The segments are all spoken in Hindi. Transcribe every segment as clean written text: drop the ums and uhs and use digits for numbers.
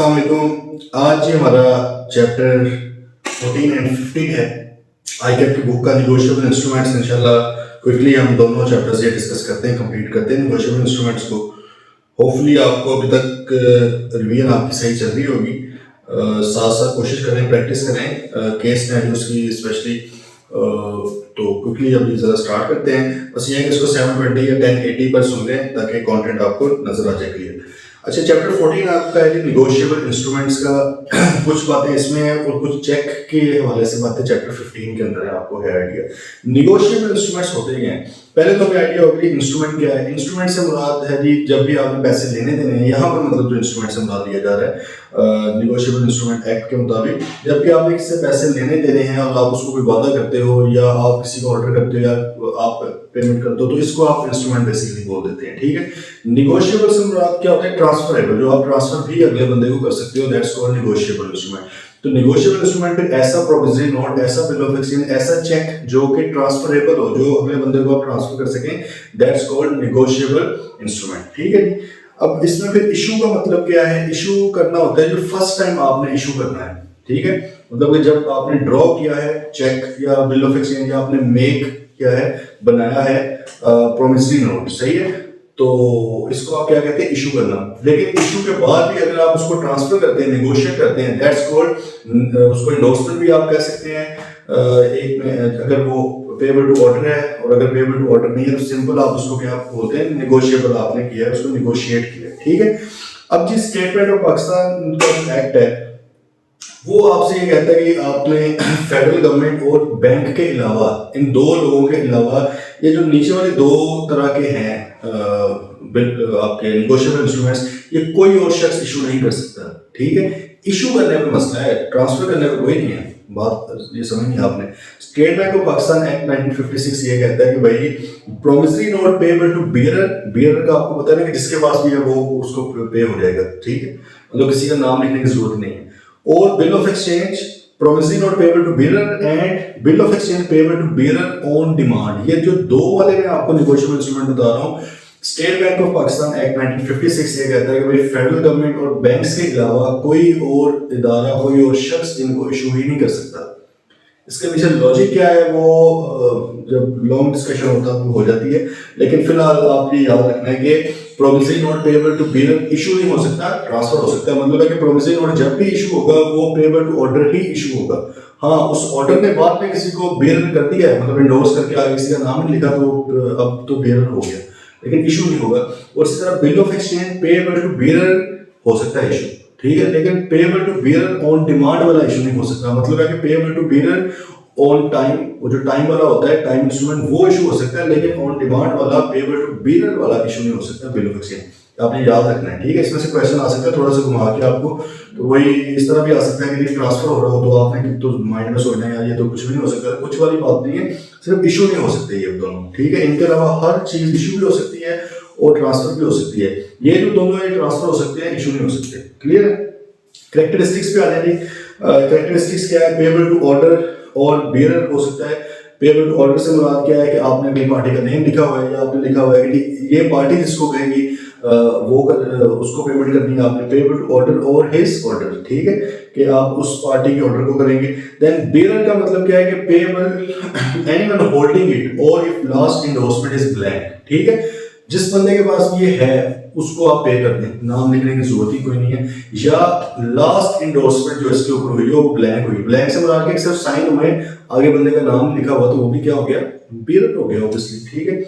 अस्सलाम वालेकुम। आज ये हमारा चैप्टर 14 एंड 15 है आईकैप की बुक का निगोशिएबल इंस्ट्रूमेंट्स। इंशाल्लाह क्विकली हम दोनों चैप्टर्स ये डिस्कस करते हैं, कंप्लीट करते हैं निगोशिएबल इंस्ट्रूमेंट्स को। होपफुली आपको अभी तक रिवीजन आपकी सही चल रही होगी। साथ साथ कोशिश करें, प्रैक्टिस करें केस स्टडीज की स्पेशली। तो क्विकली अभी ज़रा स्टार्ट करते हैं। बस ये है कि इसको 720 या 1080 पर सुन लें ताकि कंटेंट आपको नजर आ जाए क्लियर। अच्छा, चैप्टर 14 आपका है निगोशिएबल इंस्ट्रूमेंट्स का। कुछ बातें इसमें हैं और कुछ चेक के हवाले से बातें चैप्टर 15 के अंदर है, आपको है आइडिया। निगोशिएबल इंस्ट्रूमेंट्स होते ही हैं। पहले तो हमें आइडिया होगा कि इंस्ट्रूमेंट क्या है। इंस्ट्रूमेंट से मुराद है जी जब भी आपने पैसे लेने देने हैं, यहाँ पर मतलब जो इंस्ट्रूमेंट से मुराद लिया जा रहा है निगोशिएबल इंस्ट्रूमेंट एक्ट के मुताबिक, जब भी आप किसी से पैसे लेने देने हैं और आप उसको कोई वादा करते हो या आप किसी को ऑर्डर करते हो या आप पेमेंट करते हो, तो इसको आप इंस्ट्रूमेंट बेसिकली बोल देते हैं। ठीक है, निगोशिएबल से मुराद क्या होता है? ट्रांसफरेबल, जो आप ट्रांसफर भी अगले बंदे को कर सकते हो, दैट्स कॉल्ड निगोशिएबल इंस्ट्रूमेंट। तो निगोशिएबल इंस्ट्रूमेंट पे ऐसा प्रोविजनरी नोट, ऐसा बिल ऑफ एक्सचेंज, ऐसा चेक जो कि ट्रांसफरेबल हो, जो अगले बंदे को आप ट्रांसफर कर सकें, दैट्स कॉल्ड निगोशिएबल इंस्ट्रूमेंट। ठीक है जी। अब इसमें फिर इशू का मतलब क्या है? इशू करना होता है जो फर्स्ट टाइम आपने इशू करना है। ठीक है, मतलब कि जब आपने ड्रॉ किया है चेक या बिल ऑफ एक्सचेंज, या आपने मेक किया है, बनाया है प्रोमिसरी नोट, सही है, तो इसको आप क्या कहते हैं? इशू करना। लेकिन इशू के बाद भी अगर आप उसको ट्रांसफर करते हैं, नेगोशिएट करते हैं, दैट्स कॉल्ड, उसको एंडोर्समेंट भी आप कह सकते हैं। एक में अगर वो पेबल टू ऑर्डर है और अगर पेबल टू ऑर्डर नहीं है तो सिंपल आप उसको क्या बोलते हैं? नेगोशिएबल आपने किया है, उसको नेगोशिएट किया है। ठीक है। अब जिस स्टेट बैंक ऑफ पाकिस्तान का एक्ट है वो आपसे ये कहता है कि आपने फेडरल गवर्नमेंट और बैंक के अलावा, इन दो लोगों के अलावा, ये जो नीचे वाले दो तरह के हैं आपके निगोशिएबल इंस्ट्रूमेंट्स, ये कोई और शख्स इशू नहीं कर सकता। ठीक है, इशू करने पे मसला है, ट्रांसफर करने पे कोई नहीं है। बात ये समझनी आपने। State Bank of Pakistan Act 1956 ये कहता है कि भाई promissory note payable to bearer, bearer का आपको पता है ना कि जिसके पास भी है वो उसको पे हो जाएगा। ठीक है, मतलब किसी का नाम लिखने की जरूरत नहीं है। और bill of exchange, promissory note payable to bearer and bill of exchange payable to bearer on demand. ये जो दो वाले मैं आपको निगोशिएबल इंस्ट्रूमेंट बता रहा हूँ, state Bank of Pakistan Act 1956 ये कहता है कि भाई फेडरल गवर्नमेंट और बैंक्स के अलावा कोई और इदारा, कोई और शख्स इनको इशू ही नहीं कर सकता। इसके पीछे लॉजिक क्या है वो जब लॉन्ग डिस्कशन होता है तो हो जाती है, लेकिन फिलहाल आप ये याद रखना है कि promissory note payable to bearer issue नहीं हो सकता, ट्रांसफर हो सकता है। मतलब है कि प्रोमिसरी नोट जब भी इशू होगा वो पेबल टू ऑर्डर ही इशू होगा। हाँ, उस ऑर्डर ने बाद में किसी को बियरर कर दिया है, मतलब एंडोर्स करके आगे किसी का नाम नहीं लिखा तो अब तो बियरर हो गया, लेकिन इशू नहीं होगा। और इसी तरह bill of exchange payable to bearer हो सकता है इशू, ठीक है, लेकिन payable to bearer on demand वाला इशू नहीं हो सकता। मतलब है कि payable to bearer on time, वो जो टाइम वाला होता है, टाइम इंस्ट्रूमेंट, वो इशू हो सकता है, लेकिन ऑन डिमांड वाला पेबल टू बियरर वाला इशू नहीं हो सकता बिल ऑफ एक्सचेंज। आपने याद रखना है। ठीक है, इसमें से क्वेश्चन आ सकता है थोड़ा सा घुमा के आपको, तो वही इस तरह भी आ सकता है कि ट्रांसफर हो रहा हो तो आपने तो माइंड में सोचना है ये तो कुछ भी नहीं हो सकता, कुछ वाली बात नहीं है, सिर्फ इशू नहीं हो सकते ये दोनों। ठीक है, इनके अलावा हर चीज इशू भी हो सकती है और ट्रांसफर भी हो सकती है। ये जो दोनों है ट्रांसफर हो सकते हैं, इशू नहीं हो सकते। क्लियर है? कैरेक्टरिस्टिक्स पे आ जाएगी। कैरेक्टरिस्टिक्स क्या है? पेबल टू ऑर्डर और बियरर हो सकता है। पेबल टू ऑर्डर से मुराद क्या है कि आपने अपनी पार्टी का नेम लिखा हुआ है या आपने लिखा हुआ है कि ये पार्टी जिसको कहेगी वो उसको पेमेंट करनी है आपने। पेबल टू ऑर्डर और हिज ऑर्डर, ठीक है, कि आप उस पार्टी के ऑर्डर को करेंगे। देन बियरर का मतलब क्या है कि पेबल एनीवन होल्डिंग इट और if last endorsement is blank. ठीक है, जिस बंदे के पास ये है उसको आप पे कर दें, नाम लिखने की जरूरत ही कोई नहीं है। या लास्ट एंडोर्समेंट जो इसके ऊपर हुई है वो ब्लैंक हुई, ब्लैंक से मुराद के सिर्फ साइन हुए, आगे बंदे का नाम लिखा हुआ, तो वो भी क्या हो गया? बियरर हो गया ऑब्वियसली। ठीक है,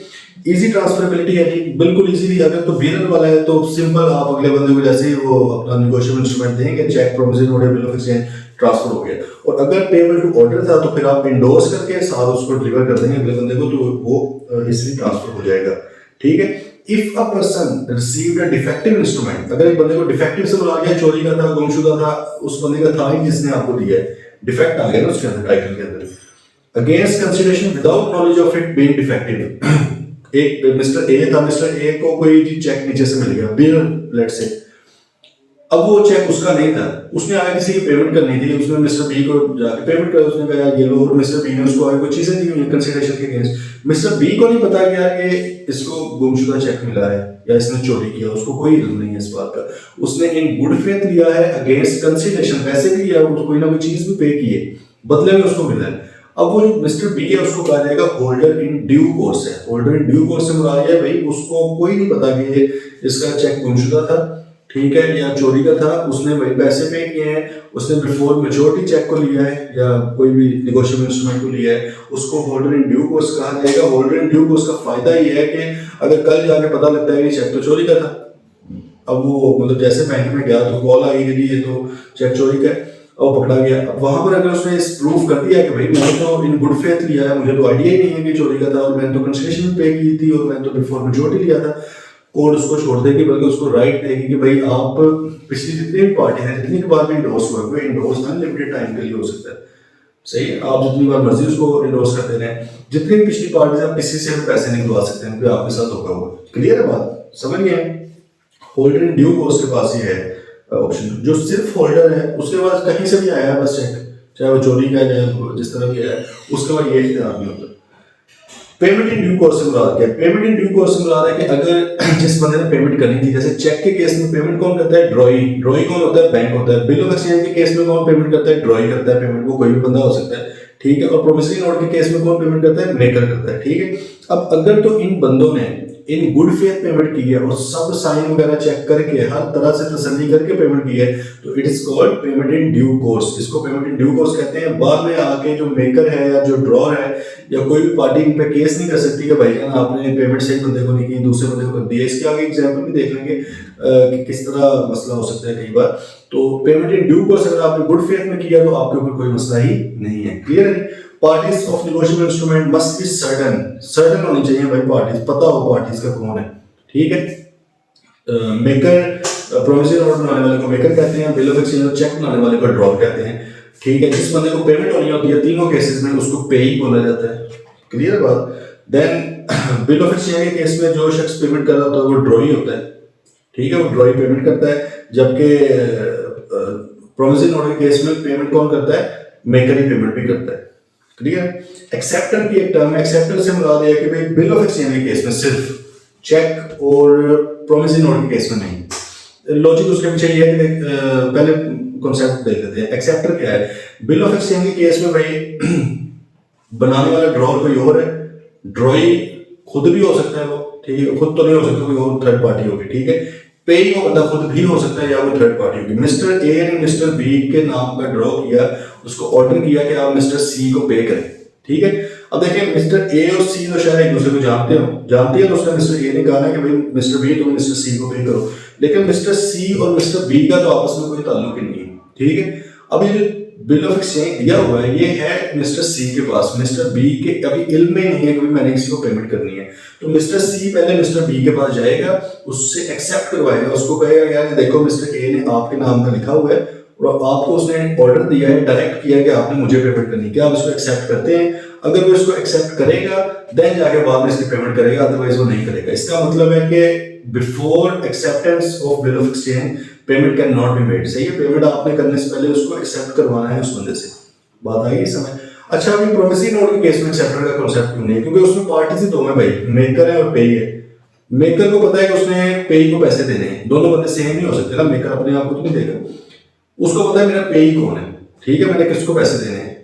इजी ट्रांसफरेबिलिटी है जी, बिल्कुल इजीली। अगर तो बियरर वाला है तो सिंपल आप अगले बंदे को जैसे ही वो अपना नेगोशिएबल इंस्ट्रूमेंट देंगे, cheque, promissory note, bill of exchange, transfer हो गया। और अगर पेबल टू ऑर्डर था तो फिर आप एंडोर्स करके साथ उसको डिलीवर कर देंगे अगले बंदे को, तो वो इजीली ट्रांसफर हो जाएगा। ठीक है, if a person received a defective instrument, अगर एक बंदे को डिफेक्टिव से बुला गया, चोरी का था, गुमशुदा था, उस बंदे का था ही जिसने आपको दिया है, डिफेक्ट आ गया ना उसके अंदर, टाइटल के अंदर, against consideration without knowledge of it being defective. एक मिस्टर ए था, मिस्टर ए को कोई चेक नीचे से मिल गया, बिल लेट्स से, अब वो चेक उसका नहीं था, उसने आगे किसी की पेमेंट करनी थी, उसने मिस्टर बी को जाके पेमेंट कर, उसने कहा यार ये लो, और मिस्टर बी ने उसको आगे कोई चीजें दी हुई कंसिडरेशन के अगेंस्ट। मिस्टर बी को नहीं पता कि यार ये इसको गुमशुदा चेक मिला है या इसने चोरी किया, उसको कोई इल्म नहीं है इस बात का। उसने इन गुड फेथ लिया है अगेंस्ट कंसिडरेशन, पैसे भी लिया, कोई ना कोई चीज भी पे की है, बदले में उसको मिला है। अब वो जो मिस्टर बी है उसको कहा जाएगा होल्डर इन ड्यू कोर्स है। होल्डर इन ड्यू कोर्स से मुराद है भाई उसको कोई नहीं पता कि ये इसका चेक गुमशुदा था, ठीक है, या चोरी का था, उसने वही पैसे पे किए हैं, उसने बिफोर मेच्योरिटी चेक को लिया है या कोई भी नेगोशिएबल इंस्ट्रूमेंट को लिया है, उसको होल्डर इन ड्यू कोर्स कहा जाएगा। होल्डर इन ड्यू कोर्स का फायदा ये है कि अगर कल जाके पता लगता है कि चेक तो चोरी का था, अब वो मतलब जैसे बैंक में गया तो कॉल आई कि ये तो चेक चोरी का है, और पकड़ा गया। अब वहां पर अगर उसने इस प्रूफ कर दिया कि भाई मैंने तो इन गुड फेथ लिया है, मुझे तो आइडिया ही नहीं है कि चोरी का था, और मैंने तो कंसेशन पे की थी, और मैंने तो बिफोर मेच्योरिटी लिया था, कोर्ट उसको छोड़ देगी, बल्कि उसको राइट देगी कि भाई आप पिछली जितनी भी पार्टी है, जितनी बार भी इंडोर्स हुए, इंडोर्स अनलिमिटेड टाइम के लिए हो सकता है, सही है, आप जितनी बार मर्जी उसको इंडोर्स करते रहें, जितनी पिछली पार्टी से आप किसी से भी पैसे निकलवा सकते हैं, आपके साथ धोखा हुआ। क्लियर है बात, समझ गए? होल्डर इन ड्यू कोर्स के पास ही है ऑप्शन, जो सिर्फ होल्डर है उसके पास कहीं से भी आया है बस चेक, चाहे वो चोरी का है जिस तरह भी है, उसके बाद ये इख्तियार नहीं होता। पेमेंट इन ड्यू कोर्स से मुराद क्या है? पेमेंट इन ड्यू कोर्स से मुराद है कि अगर जिस बंदे ने पेमेंट करनी थी, जैसे चेक के केस में पेमेंट कौन करता है? ड्रॉई। ड्रॉई कौन होता है? बैंक होता है। बिल ऑफ एक्सचेंज के केस में कौन पेमेंट करता है? ड्रॉई करता है पेमेंट, वो कोई भी बंदा हो सकता है, ठीक है। और प्रोमिसरी नोट के केस में कौन पेमेंट करता है? मेकर करता है, ठीक है। अब अगर तो इन बंदों ने इन गुड फेथ पेमेंट की है और सब साइन वगैरह चेक करके हर तरह से तसल्ली करके पेमेंट की है, तो it is called payment in due course. इसको पेमेंट इन ड्यू कोर्स कहते हैं। बाद में आके जो मेकर है या जो ड्रॉर है या कोई भी पार्टी इन पे केस नहीं कर सकती कि भाईजान आपने पेमेंट सही बंदे को नहीं की, दूसरे बंदे को कर दी है। इसके आगे एग्जाम्पल भी देख लेंगे कि किस तरह मसला हो सकता है कई बार। तो पेमेंट इन ड्यू कोर्स अगर आपने गुड फेथ में किया तो आपके ऊपर कोई मसला ही नहीं है। क्लियर है? Parties of negotiable instrument must be certain, certain होनी चाहिए भाई, पार्टीज पता हो पार्टीज का कौन है, ठीक है। मेकर प्रोमिसरी नोट बनाने वाले को मेकर कहते हैं, बिल ऑफ एक्सचेंज चेक बनाने वाले को ड्रॉर कहते हैं, ठीक है। जिस बंदे को पेमेंट होनी होती है तीनों केसेस में उसको पे ही बोला जाता है। क्लियर बात? देन बिल ऑफ एक्सचेंज के केस में जो शख्स पेमेंट कर रहा होता है वो ड्रॉई होता है, ठीक है, वो ड्रॉई पेमेंट करता है। जबकि प्रोमिसरी नोट के केस में पेमेंट कौन करता है? मेकर ही पेमेंट भी करता है। क्लियर? एक्सेप्टर की एक टर्म है, एक्सेप्टर से मुराद है कि भाई बिल ऑफ एक्सचेंज के केस में सिर्फ, चेक और प्रोमिसरी नोट के केस में नहीं। लॉजिक उसके पीछे ये है कि पहले कॉन्सेप्ट देख लेते हैं। एक्सेप्टर क्या है? बिल ऑफ एक्सचेंज के केस में भाई बनाने वाला ड्रॉर कोई और है, ड्रॉई खुद भी हो सकता है वो, ठीक है, खुद तो नहीं हो सकता, कोई और थर्ड पार्टी होगी, ठीक है। पेई वो बंदा खुद भी हो सकता है या वो थर्ड पार्टी होगी। मिस्टर ए ने मिस्टर बी के नाम का ड्रॉ किया, उसको ऑर्डर किया कि आप मिस्टर सी को पे करें, ठीक है। अब देखिए मिस्टर ए और सी तो शायद एक दूसरे को जानते हैं, तो उसने मिस्टर ए ने कहा ना कि भाई मिस्टर बी तुम मिस्टर सी को पे करो, लेकिन मिस्टर सी और मिस्टर बी का तो आपस में कोई ताल्लुक ही नहीं है, ठीक है। अब ये जो बिल ऑफ एक्सचेंज दिया हुआ है ये है मिस्टर सी के पास, मिस्टर बी के अभी इल्म में नहीं है कि मैंने किसी को पेमेंट करनी है, तो मिस्टर सी पहले मिस्टर बी के पास जाएगा, उससे एक्सेप्ट करवाएगा, उसको कहेगा यार देखो मिस्टर ए ने आपके नाम का लिखा हुआ है और आपको उसने ऑर्डर दिया है, डायरेक्ट किया कि आपने मुझे पेमेंट करनी है, क्या आप इसको एक्सेप्ट करते हैं? अगर वो इसको एक्सेप्ट करेगा देन जाके बाद में इसकी पेमेंट करेगा, अदरवाइज वो नहीं करेगा। इसका मतलब है कि before acceptance of bill of exchange payment can not be made. सही है, पेमेंट आपने करने से पहले उसको एक्सेप्ट करवाना है उस बंदे से। बात आई समझ? अच्छा, अभी प्रोमिसरी नोट के केस में एक्सेप्टर का कांसेप्ट क्यों नहीं? क्योंकि उसमें पार्टी से दो है भाई, मेकर है और पेई है। मेकर को पता है कि उसने पेई को पैसे देने हैं, दोनों बंदे सेम नहीं हो सकते ना, मेकर अपने आप को तो नहीं देगा, उसको पता है मेरा पेई कौन है, ठीक है, मैंने किसको पैसे देने हैं,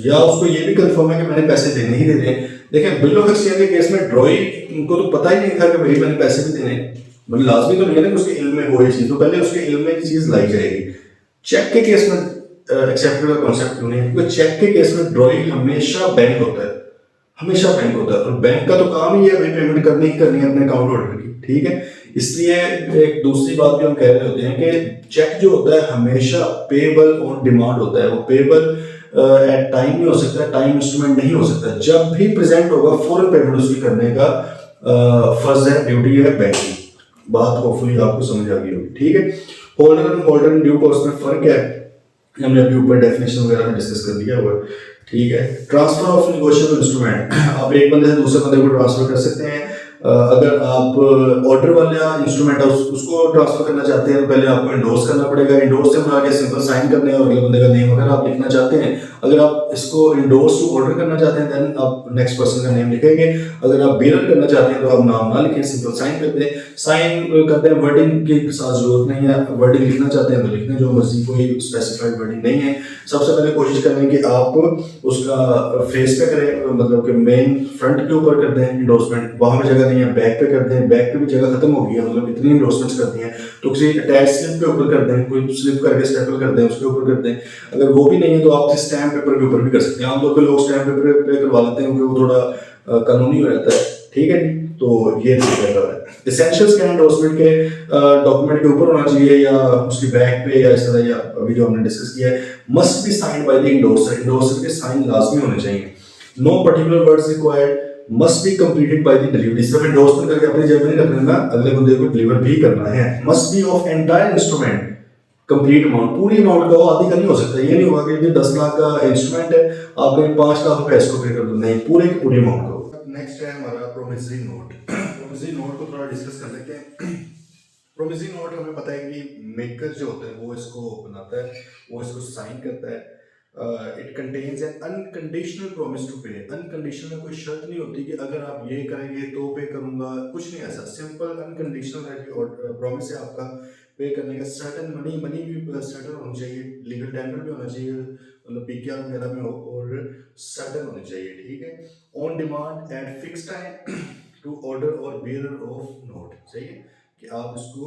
या उसको ये भी कंफर्म है कि मैंने पैसे देने ही देने हैं। देखिए बिल ऑफ एक्सचेंज के केस में ड्रॉई उनको तो पता ही नहीं था कि भाई मैंने पैसे भी देने हैं, मतलब लाजमी तो नहीं है ना कि उसके इल्म में हो ये चीज, तो पहले उसके इल्म में ये चीज लाई जाएगी। चेक के केस में एक्सेप्टर का कॉन्सेप्ट क्यों नहीं है? क्योंकि चेक के केस में ड्रॉई हमेशा बैंक होता है, हमेशा बैंक होता है, और बैंक का तो काम ही है भाई पेमेंट करनी ही करनी है अपने अकाउंट होल्डर की, ठीक है। इसलिए एक दूसरी बात भी हम कह रहे होते हैं कि चेक जो होता है हमेशा पेबल ऑन डिमांड होता है, वो पेबल एट टाइम नहीं हो सकता, टाइम इंस्ट्रूमेंट नहीं हो सकता, जब भी प्रेजेंट होगा फौरन पेमेंट उसकी करने का फर्ज है, ड्यूटी है बैंक की। बात होपफुली आपको समझ आ गई होगी, ठीक है। Holder and holder in due course में फर्क क्या है हमने अभी ऊपर डेफिनेशन वगैरह में डिस्कस कर दिया हुआ है, ठीक है। ट्रांसफर ऑफ नेगोशिएबल इंस्ट्रूमेंट, आप एक बंदे से दूसरे बंदे को ट्रांसफर कर सकते हैं अगर आप ऑर्डर वाला इंस्ट्रूमेंट है उसको ट्रांसफर करना चाहते हैं तो पहले आपको इंडोर्स करना पड़ेगा। इंडोर्स से आगे सिंपल साइन करने हैं और अगले बंदे का नेम अगर आप लिखना चाहते हैं। अगर आप इसको इंडोर्स टू ऑर्डर करना चाहते हैं देन आप नेक्स्ट पर्सन का नेम लिखेंगे। अगर आप बेरर करना चाहते हैं तो आप नाम ना लिखें, सिंपल साइन कर दें। साइन करते हैं, वर्डिंग की साथ जरूरत नहीं है, वर्डिंग लिखना चाहते हैं तो लिखने जो मर्जी, कोई स्पेसिफाइड वर्डिंग नहीं है। सबसे पहले कोशिश करें कि आप उसका फेस पे करें, मतलब कि मेन फ्रंट के ऊपर कर दें इंडोर्समेंट, वहां पे जगह नहीं है बैक पे कर दें, बैक पे भी जगह खत्म हो गई है, मतलब इतनी इंडोर्समेंट्स कर दी हैं तो किसी अटैच स्लिप के ऊपर कर दें, कोई स्लिप करके स्टेपल कर दें उसके ऊपर कर दें। अगर वो भी नहीं है तो आप स्टैम्प पेपर के ऊपर भी कर सकते हैं। आमतौर पर लोग स्टैम्प पेपर पे करवा लेते हैं क्योंकि वो थोड़ा कानूनी हो जाता है। ठीक है जी, तो ये तरीका है। एसेंशियल्स क्या एंडोर्समेंट के डॉक्यूमेंट के ऊपर होना चाहिए या उसकी बैक पे या इस तरह, या अभी जो हमने डिस्कस किया है must be signed by the endorser, endorser के साइन लाजमी होने चाहिए। No particular words required, must be completed by the delivery. सिर्फ इंडोर्समेंट करके अपनी जेब में नहीं रखना, अगले बंदे को डिलीवर भी करना है। Must B of entire instrument complete amount, पूरी अमाउंट का हो, आधी का नहीं हो सकता। ये नहीं होगा कि 10 लाख का इंस्ट्रूमेंट है आपने 5 लाख रुपए इसको पे कर दो, नहीं, पूरे की पूरी अमाउंट को। नेक्स्ट है हमारा प्रोमिसरी नोट। प्रोमिसरी नोट को थोड़ा डिस्कस कर लेते हैं। प्रोमिसरी नोट हमें पता है कि मेकर जो होता है वो इसको बनाता है, वो इसको साइन करता है। It contains an unconditional promise to pay. Unconditional में कोई शर्त नहीं होती कि अगर आप ये करेंगे तो पे करूंगा, कुछ नहीं ऐसा। सिंपल अनकंडीशनल है कि प्रॉमिस है आपका पे करने का। सर्टन मनी, मनी भी सर्टन होनी चाहिए, लीगल टेंडर भी होना चाहिए, मतलब पीकेआर वगैरह में हो, और सर्टन होनी चाहिए। ठीक है। On demand at fix time to order और बियरर ऑफ नोट। सही है कि आप इसको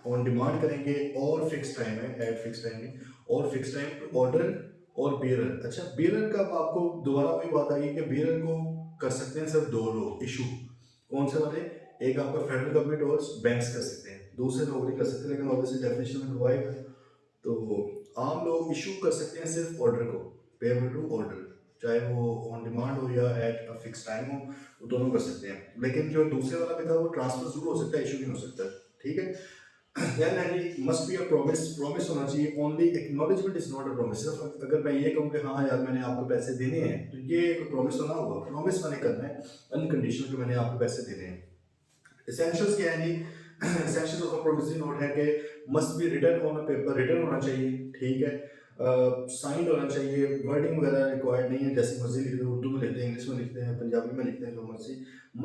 ऑन डिमांड करेंगे और फिक्स टाइम है, एट फिक्स टाइम है, और फिक्स टाइम टू ऑर्डर और बियरर। अच्छा, बियरर का आपको दोबारा वही बात आ गई कि बियरर को कर सकते हैं सिर्फ 2 लोग इशू। कौन से वाले? एक आपका फेडरल गवर्नमेंट और बैंक्स कर सकते हैं, दूसरे लोग नहीं कर सकते, लेकिन ऑब्वियसली डेफिनेशन में करवाएगा। तो आम लोग इशू कर सकते हैं सिर्फ ऑर्डर को, पेबल टू ऑर्डर, चाहे वो ऑन डिमांड हो या एट अ फिक्स टाइम हो, वो दोनों कर सकते हैं। लेकिन जो दूसरे वाला भी था वो ट्रांसफर जरूर हो सकता है, इशू नहीं हो सकता। ठीक है। then must be a promise, promise होना चाहिए। only acknowledgement is not a promise। सिर्फ अगर मैं ये कहूँ कि हाँ यार मैंने आपको पैसे देने हैं तो ये एक प्रॉमिस तो ना हुआ। प्रॉमिस मैंने करना है अनकंडीशनल कि मैंने आपको पैसे देने हैं। एसेंशियल्स क्या है जी? Essentials of a promissory note है कि must be written on a paper, written होना चाहिए। ठीक है। साइंड होना चाहिए, वर्डिंग वगैरह रिक्वायर्ड नहीं है, जैसे मर्जी लिख दो, उर्दू में लिखते हैं, इंग्लिश में लिखते हैं, पंजाबी में लिखते हैं, जो मर्जी।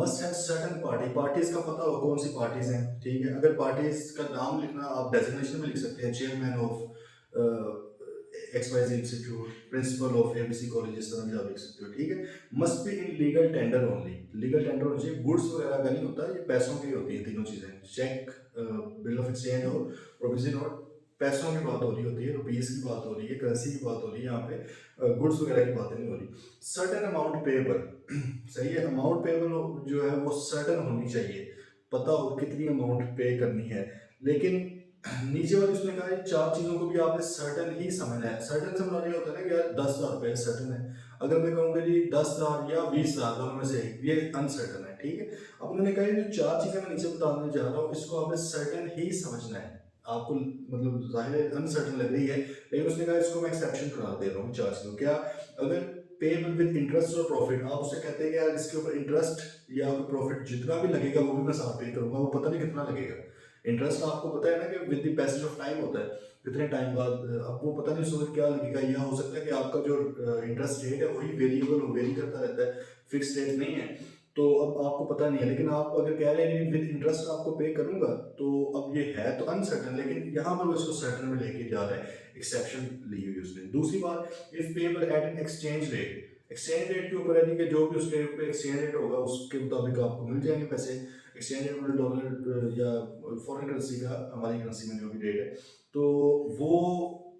Must have certain party, parties का पता हो कौन सी पार्टीज हैं। ठीक है। अगर पार्टीज का नाम लिखना आप डेजिग्नेशन में लिख सकते हैं, chairman of XYZ institute, principle of ABC college, इस तरह भी आप लिख सकते हो। ठीक है। Must be in legal tender only, legal tender होना चाहिए, गुड्स वगैरह का नहीं होता, ये पैसों की होती है तीनों चीजें। चेक, बिल ऑफ एक्सचेंज और प्रोविजन नोट, पैसों की बात हो रही होती है, रुपीज की बात हो रही है, करेंसी की बात हो रही है, यहाँ पे गुड्स वगैरह की बातें नहीं हो रही। सर्टेन अमाउंट पेएबल, सही है, अमाउंट पेएबल जो है वो सर्टेन होनी चाहिए, पता हो कितनी अमाउंट पे करनी है। लेकिन नीचे वाले उसने कहा ये 4 चीजों को भी आपने सर्टेन ही समझना है। सर्टेन से मतलब ये होता है ना कि यार 10,000 रुपये सर्टेन है, अगर मैं कहूँगा जी 10,000 या 20,000 दोनों में से ये अनसर्टेन है। ठीक है। अब उन्होंने कहा जो 4 चीजें मैं नीचे बताने जा रहा हूँ इसको आपने सर्टेन ही समझना है। आपको मतलब जाहिर अनसर्टेन लग रही है, लेकिन उसने कहा इसको मैं एक्सेप्शन करा दे रहा हूँ 4 चीजों। क्या? अगर पेबल विद इंटरेस्ट और प्रॉफिट, आप उससे कहते हैं कि यार इसके ऊपर इंटरेस्ट या प्रॉफिट जितना भी लगेगा वो भी मैं साथ पे करूंगा, वो पता नहीं कितना लगेगा। इंटरेस्ट आपको पता है ना कि with the passage of time होता है, कितने टाइम बाद, अब वो पता नहीं उस वक्त क्या लगेगा। या हो सकता है कि आपका जो इंटरेस्ट रेट है वही वेरिएबल वेरी करता रहता है, फिक्स रेट नहीं है, तो अब आपको पता नहीं है। लेकिन आप अगर कह रहे हैं विद इंटरेस्ट आपको पे करूंगा, तो अब ये है तो अनसर्टन, लेकिन यहाँ पर वो इसको सर्टन में लेके जा रहा है, एक्सेप्शन ली हुई उसने। दूसरी बात, if payable eight an exchange rate, exchange rate के ऊपर है कि जो भी उसके पे एक्सचेंज रेट होगा उसके मुताबिक आपको मिल जाएंगे पैसे। एक्सचेंज रेट मतलब डॉलर या फॉरेन करेंसी का हमारी करेंसी में जो भी रेट है, तो वो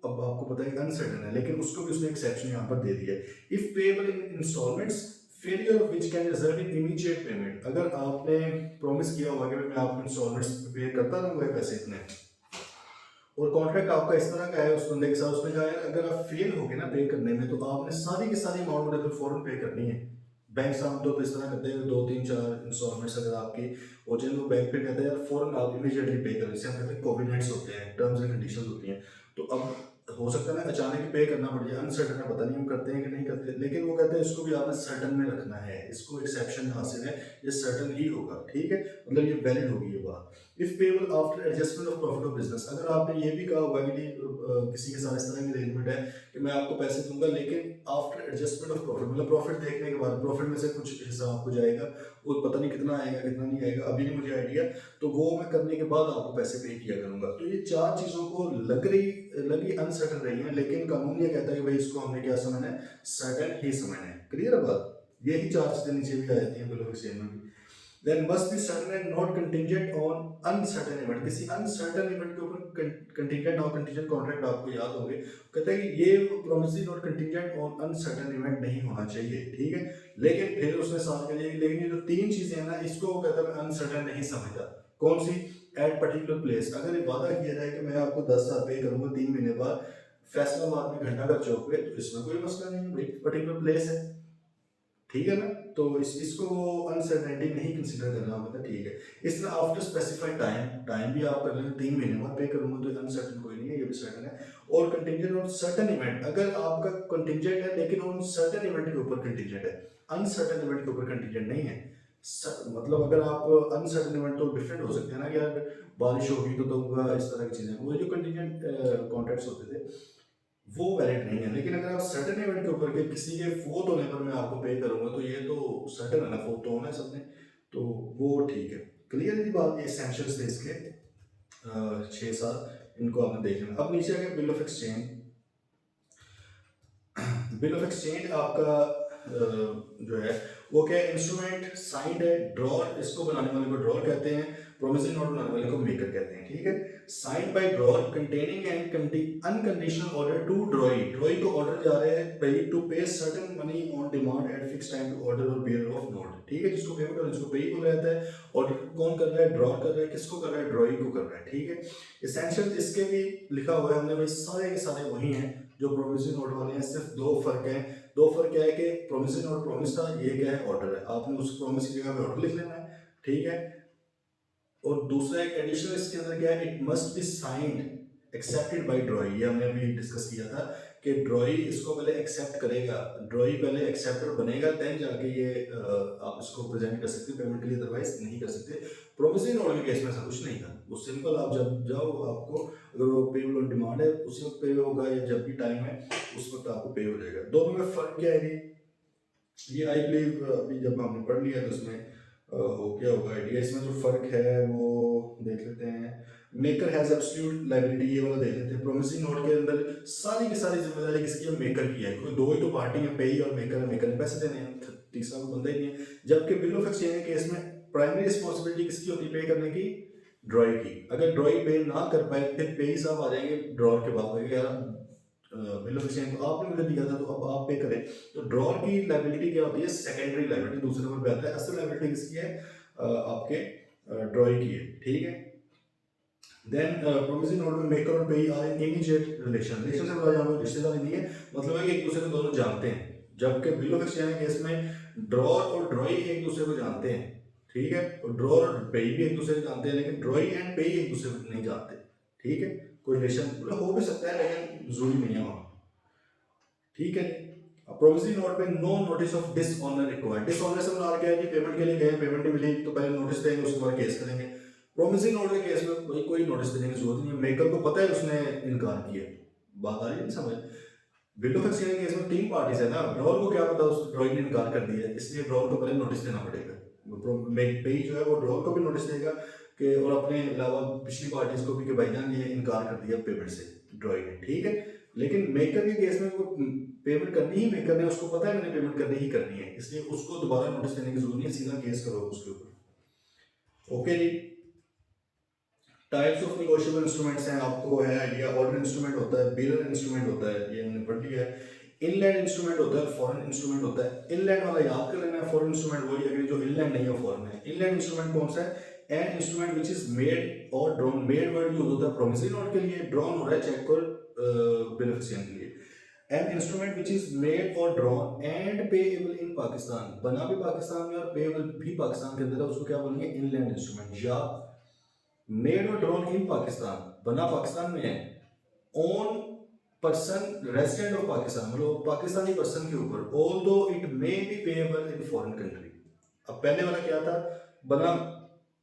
अब आपको पता है अनसर्टन है, लेकिन उसको भी उसने एक्सेप्शन यहाँ पर दे दिया है। If payable in instalments failure of which can result in immediate payment, अगर आपने प्रॉमिस किया हुआ कि मैं आपको इंस्टॉलमेंट्स पे करता रहूंगा पैसे इतने, और कॉन्ट्रैक्ट आपका इस तरह का है उस बंदे के साथ, उसने कहा है अगर आप फेल हो गए ना पे करने में तो आपने सारी की सारी अमाउंट मुझे फिर फौरन पे करनी है। बैंक आमतौर पर इस तरह करते हैं, 2 3 4 इंस्टॉलमेंट्स अगर आपकी हो जाए तो बैंक पे कहते हैं यार फौरन आप इमीडिएटली पे करें, इसे हम कहते हैं कोविनेंट्स होते हैं, टर्म्स एंड कंडीशंस होती हैं। तो अब हो सकता है ना अचानक ही पे करना पड़ जाए, अनसर्टन है, पता नहीं हम करते हैं कि नहीं करते, लेकिन वो कहते हैं इसको भी आपने सर्टन में रखना है, इसको एक्सेप्शन हासिल है, ये सर्टन ही होगा, ठीक है, मतलब ये वैलिड होगी ये बात। If payable after adjustment of profit of business, अगर आपने ये भी कहा होगा कि किसी के साथ इस तरह की अरेंजमेंट है कि मैं आपको पैसे दूंगा लेकिन आफ्टर एडजस्टमेंट ऑफ प्रॉफिट, मतलब प्रॉफिट देखने के बाद प्रॉफिट में से कुछ हिस्सा आपको जाएगा, वो पता नहीं कितना आएगा कितना नहीं आएगा अभी नहीं मुझे आइडिया, तो वो मैं करने के बाद आपको पैसे पे किया करूंगा। तो ये चार चीजों को लगी अनसर्टन रही है, लेकिन कानून ये कहता है कि भाई इसको हमने क्या समझना है, सर्टन ही समझना है। क्लियर है बात, यही चार चीजें नीचे भी आ जाती हैं बिल ऑफ एक्सचेंज में भी। Then must be certain and not contingent on uncertain event, किसी अनसर्टन इवेंट के ऊपर कंटिंजेंट और कंटिंजेंट कॉन्ट्रैक्ट आपको याद होंगे, कहता है कि ये promissory not contingent on uncertain event नहीं होना चाहिए, ठीक है, लेकिन फिर उसने साथ के लिए, लेकिन ये जो तीन चीजें हैं ना इसको वो कहता है अनसर्टन नहीं समझता। कौन सी? एट पर्टिकुलर प्लेस, अगर ये वादा किया जाए कि मैं आपको 10,000 पे करूंगा 3 महीने बाद फैसलाबाद में घंटाघर चौक पे, तो इसमें कोई मसला नहीं है, पर्टिकुलर प्लेस है, ठीक है ना, तो इसको अनसर्टेनिटी नहीं कंसीडर करना मतलब, ठीक है। इस तरह आफ्टर स्पेसिफाइड टाइम भी आप कर लेंगे, 3 महीने बाद पे करूंगा तो अनसर्टन कोई नहीं है, ये भी सर्टन है। और कंटिंजेंट ऑन सर्टन इवेंट, अगर आपका कंटिंजेंट है लेकिन ऑन सर्टन इवेंट के ऊपर कंटिंजेंट है, अनसर्टन इवेंट के ऊपर कंटिंजेंट नहीं है। मतलब अगर आप अनसर्टन इवेंट तो डिफरेंट हो सकते हैं ना कि यार बारिश होगी तो दूंगा, इस तरह की चीजें, वो जो कंटिंजेंट कॉन्ट्रैक्ट्स होते थे वो वैलिड नहीं है। लेकिन अगर आप सर्टेन इवेंट के ऊपर के किसी के फोर्थ होने पर मैं आपको पे करूंगा तो ये तो सर्टेन है ना, फोर्थ तो होना है सबने, तो वो ठीक है। क्लियर है बात, ये एसेंशियल्स थे इसके 6-7, इनको आपने देख लेना। अब नीचे आ गया bill of exchange. Bill of exchange आपका जो है वो क्या है, इंस्ट्रूमेंट साइंड है, ड्रॉर, इसको बनाने वाले को ड्रॉर कहते हैं, प्रोमिसरी नोट बनाने वाले को मेकर कहते हैं, ठीक है। Signed by drawer containing and unconditional order to drawee, drawee को ऑर्डर जा रहे हैं भाई to pay certain money on demand at fix time to order और बियर ऑफ नोट, ठीक है, जिसको पेमेंट और जिसको पे बोला जाता है। ऑर्डर कौन कर रहा है, ड्रॉर कर रहा है, किसको कर रहा है, ड्रॉई को कर रहा है, ठीक है। एसेंशियल इसके भी लिखा हुआ है हमने भाई, सारे के सारे वही हैं जो प्रोमिसरी नोट वाले हैं, सिर्फ दो फर्क है। दो फर्क क्या है कि प्रोमिसरी नोट प्रोमिस था, ये क्या है, ऑर्डर है, आपने उस प्रोमिस की जगह पे ऑर्डर लिख लेना है, ठीक है। और दूसरा एक एडिशनल इसके अंदर क्या है, it must be signed accepted by ड्रॉई, ये हमने अभी डिस्कस किया था कि ड्रॉई इसको पहले एक्सेप्ट करेगा, ड्रॉई पहले एक्सेप्टर बनेगा, देन जाके ये आप इसको प्रेजेंट कर सकते पेमेंट के लिए, अदरवाइज नहीं कर सकते। प्रोमिसरी नोट के केस में ऐसा कुछ नहीं था, वो सिंपल, आप जब जाओ आपको अगर वो पेबल ऑन डिमांड है उसी वक्त पे होगा, या जब भी टाइम है उस वक्त आपको पे हो जाएगा। दोनों में फर्क क्या है, ये आई बिलीव अभी जब हमने पढ़ लिया तो उसमें हो गया होगा आइडिया। इसमें जो फर्क है वो देख लेते हैं। मेकर हैज एब्सोल्यूट लायबिलिटी, ये वाला देख लेते हैं। प्रोमिसरी नोट के अंदर सारी की सारी जिम्मेदारी किसकी है, मेकर की है, कोई दो ही तो पार्टी है, पेई और मेकर है, मेकर ने पैसे देने हैं, तीसरा कोई बंदा ही नहीं है। जबकि बिल ऑफ एक्सचेंज के केस में प्राइमरी रिस्पॉन्सिबिलिटी किसकी होती है पे करने की, ड्रॉई की। अगर ड्रॉई पे ना कर पाए फिर पेई साहब आ जाएंगे ड्रॉर के बाद, यार बिल ऑफ एक्सचेंज तो आपने मुझे दिया था तो अब आप पे करें। तो ड्रॉर की लायबिलिटी क्या होती है, सेकेंडरी लायबिलिटी, दूसरे नंबर पे आता है। असल लायबिलिटी किसकी है, आपके ड्रॉई की है, ठीक है। देन प्रोमिसरी नोट में मेकर और payee are in immediate relation, relation से बता जाओ रिश्तेदारी नहीं है, मतलब है कि एक दूसरे को दोनों जानते हैं। जबकि बिल ऑफ एक्सचेंज केस में ड्रॉर और ड्रॉई एक दूसरे को जानते हैं, ठीक है, और ड्रॉर और पेई भी एक दूसरे को जानते हैं, लेकिन ड्रॉई एंड पेई एक दूसरे को नहीं जानते, ठीक है। कोई रिलेशन हो भी सकता है लेकिन जरूरी नहीं है वहां, ठीक है। प्रोमिसरी नोट पे no notice of dishonour required, dishonour से मुराद क्या है कि पेमेंट के लिए गए, पेमेंट नहीं मिली तो पहले नोटिस देंगे, उसके बाद केस करेंगे। प्रोमिसरी नोट के केस में कोई नोटिस देने की जरूरत नहीं है, मेकर को पता है उसने इनकार किया, बात आ रही है नहीं समझ। बिल ऑफ एक्सचेंज केस में 3 पार्टीज है ना, ड्रॉर को क्या पता उस ड्रॉइंग ने इनकार कर दिया है, इसलिए ड्रॉर को पहले नोटिस देना पड़ेगा। पेई जो है वो ड्रॉर को भी नोटिस देगा कि, और अपने अलावा पिछली पार्टीज को भी कि भाईजान ये इनकार कर दिया पेमेंट से ड्रॉइंग ने, ठीक है। लेकिन मेकर के केस में वो पेमेंट करनी ही मेकर ने, उसको पता है मैंने पेमेंट करनी ही करनी है, इसलिए उसको दोबारा नोटिस देने की जरूरत नहीं है, सीधा केस करो उसके ऊपर। Okay ji. Types of negotiable instruments हैं, आपको है आइडिया। ऑर्डर इंस्ट्रूमेंट होता है, बिलर इंस्ट्रूमेंट होता है, ये हमने पढ़ लिया है। इनलैंड इंस्ट्रूमेंट होता है, फॉरेन इंस्ट्रूमेंट होता है। इनलैंड वाला याद कर लेना है, फॉरेन इंस्ट्रूमेंट वही है जो इनलैंड नहीं है, फॉरेन है। इनलैंड इंस्ट्रूमेंट कौन सा है, an instrument which is made और ड्रॉन, मेड वर्ड यूज होता है प्रोमिसरी नोट के लिए, ड्रॉन हो रहा है चेक और बिल ऑफ एक्सचेंज के लिए। An instrument which is made और ड्रॉन एंड पेएबल इन पाकिस्तान, बना भी पाकिस्तान में और पेएबल भी पाकिस्तान के अंदर है, उसको क्या बोलेंगे, इनलैंड इंस्ट्रूमेंट। या मेड और ड्रॉन इन पाकिस्तान, बना पाकिस्तान में है, on person resident of Pakistan, मतलब पाकिस्तानी पर्सन के ऊपर, although it may be payable in foreign country. अब पहले वाला क्या था, बना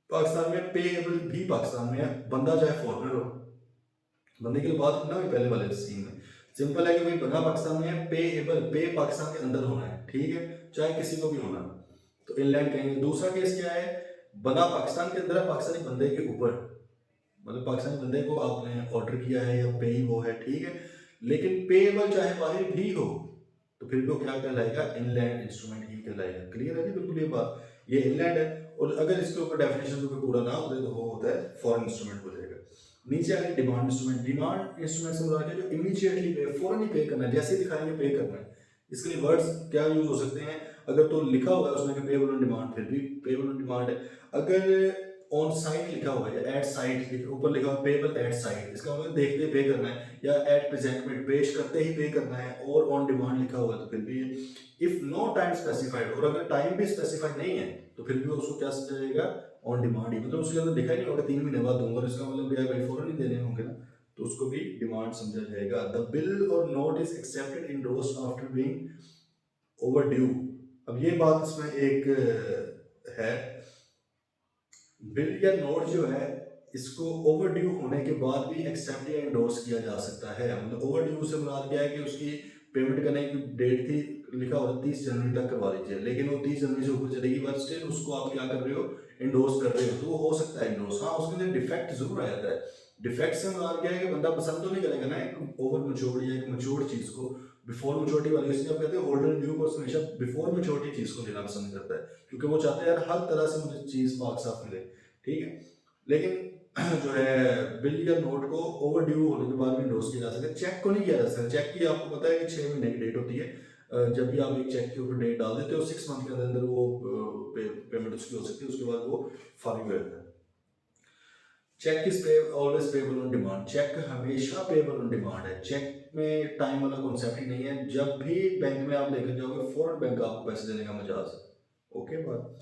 पाकिस्तान में, पेएबल भी पाकिस्तान में है, बंदा चाहे फॉरेनर हो। बंदे की बात ना हुई पहले वाले स्कीम में, सिंपल है कि भाई बंदा पाकिस्तान में है, पेएबल, पे पाकिस्तान के अंदर होना है, ठीक है, चाहे किसी को भी होना, तो इनलैंड कहेंगे। दूसरा केस क्या है, बंदा पाकिस्तान के अंदर है, पाकिस्तानी बंदे के ऊपर, मतलब पाकिस्तानी बंदे को आपने ऑर्डर किया है या पे ही वो है, ठीक है, लेकिन पेएबल चाहे बाहर भी हो, तो फिर भी वो क्या कहलाएगा, इनलैंड इंस्ट्रूमेंट ही कहलाएगा। क्लियर है जी, बिल्कुल ये बात, ये इनलैंड है, और अगर इसके ऊपर डेफिनेशन को पूरा ना होता तो वो होता है फॉरेन इंस्ट्रूमेंट हो जाएगा। नीचे आ गया डिमांड इंस्ट्रूमेंट। डिमांड इंस्ट्रूमेंट से मुराद है जो इमीडिएटली पे, फौरन ही पे करना है, जैसे दिखाएंगे पे करना है। इसके लिए वर्ड्स क्या यूज हो सकते हैं, अगर तो लिखा हुआ है उसमें कि पेएबल ऑन डिमांड, फिर भी पेएबल ऑन डिमांड है। अगर ऑन साइट लिखा हुआ है या एट साइट ऊपर लिखा हुआ है पेएबल एट साइट, इसका मतलब देखते पे करना है, या एट प्रेजेंटमेंट पेश करते ही पे करना है, और ऑन डिमांड लिखा हुआ है तो फिर भी इफ नो टाइम स्पेसिफाइड, और अगर टाइम भी स्पेसिफाइड नहीं है तो फिर भी उसको क्या समझा जाएगा, ऑन डिमांड ही, मतलब उसके अंदर लिखा ही नहीं होगा 3 महीने बाद दूंगा, और इसका मतलब क्या है भाई फौरन ही देने होंगे ना, तो उसको भी डिमांड समझा जाएगा। द बिल और note is accepted in roast after being over due. अब ये बात इसमें एक है, बिल या नोट जो है इसको ओवर ड्यू होने के बाद भी एक्सेप्ट या एंडोर्स किया जा सकता है। मतलब ओवर ड्यू से मुराद क्या है कि उसकी पेमेंट करने की डेट थी, लिखा होता 30 जनवरी तक करवा लीजिए, लेकिन वो 30 जनवरी से ऊपर चलेगी, बट स्टिल उसको आप क्या कर रहे हो, एंडोर्स कर रहे हो, तो वो हो सकता है एंडोर्स। हाँ, उसके अंदर डिफेक्ट जरूर आ जाता है। डिफेक्ट से मुराद क्या है कि बंदा पसंद तो नहीं करेगा ना एक ओवर मच्योर्ड या एक मच्योर्ड चीज को, बिफोर मैच्योरिटी वाली, इसलिए आप कहते हैं होल्डर ड्यू पर्सन हमेशा बिफोर मैच्योरिटी चीज को लेना पसंद करता है, क्योंकि वो चाहते हैं यार हर तरह से मुझे चीज पाक साफ मिले, ठीक है। लेकिन जो है बिल या नोट को ओवर ड्यू होने के बाद भी इंडोर्स किया जा सकता है, चेक को नहीं किया जा सकता। चेक की आपको पता है कि 6 महीने की डेट होती है, जब भी आप एक चेक के ऊपर डेट डाल देते हो 6 मंथ के अंदर अंदर वो पेमेंट उसकी हो सकती है, उसके बाद वो फारिग हो जाता है। Cheque is pay always payable on demand, cheque हमेशा पेबल ऑन डिमांड है, चेक में टाइम वाला कॉन्सेप्ट ही नहीं है। जब भी बैंक में आप लेकर जाओगे फौरन बैंक आपको पैसे देने का मजाज है, ओके बात।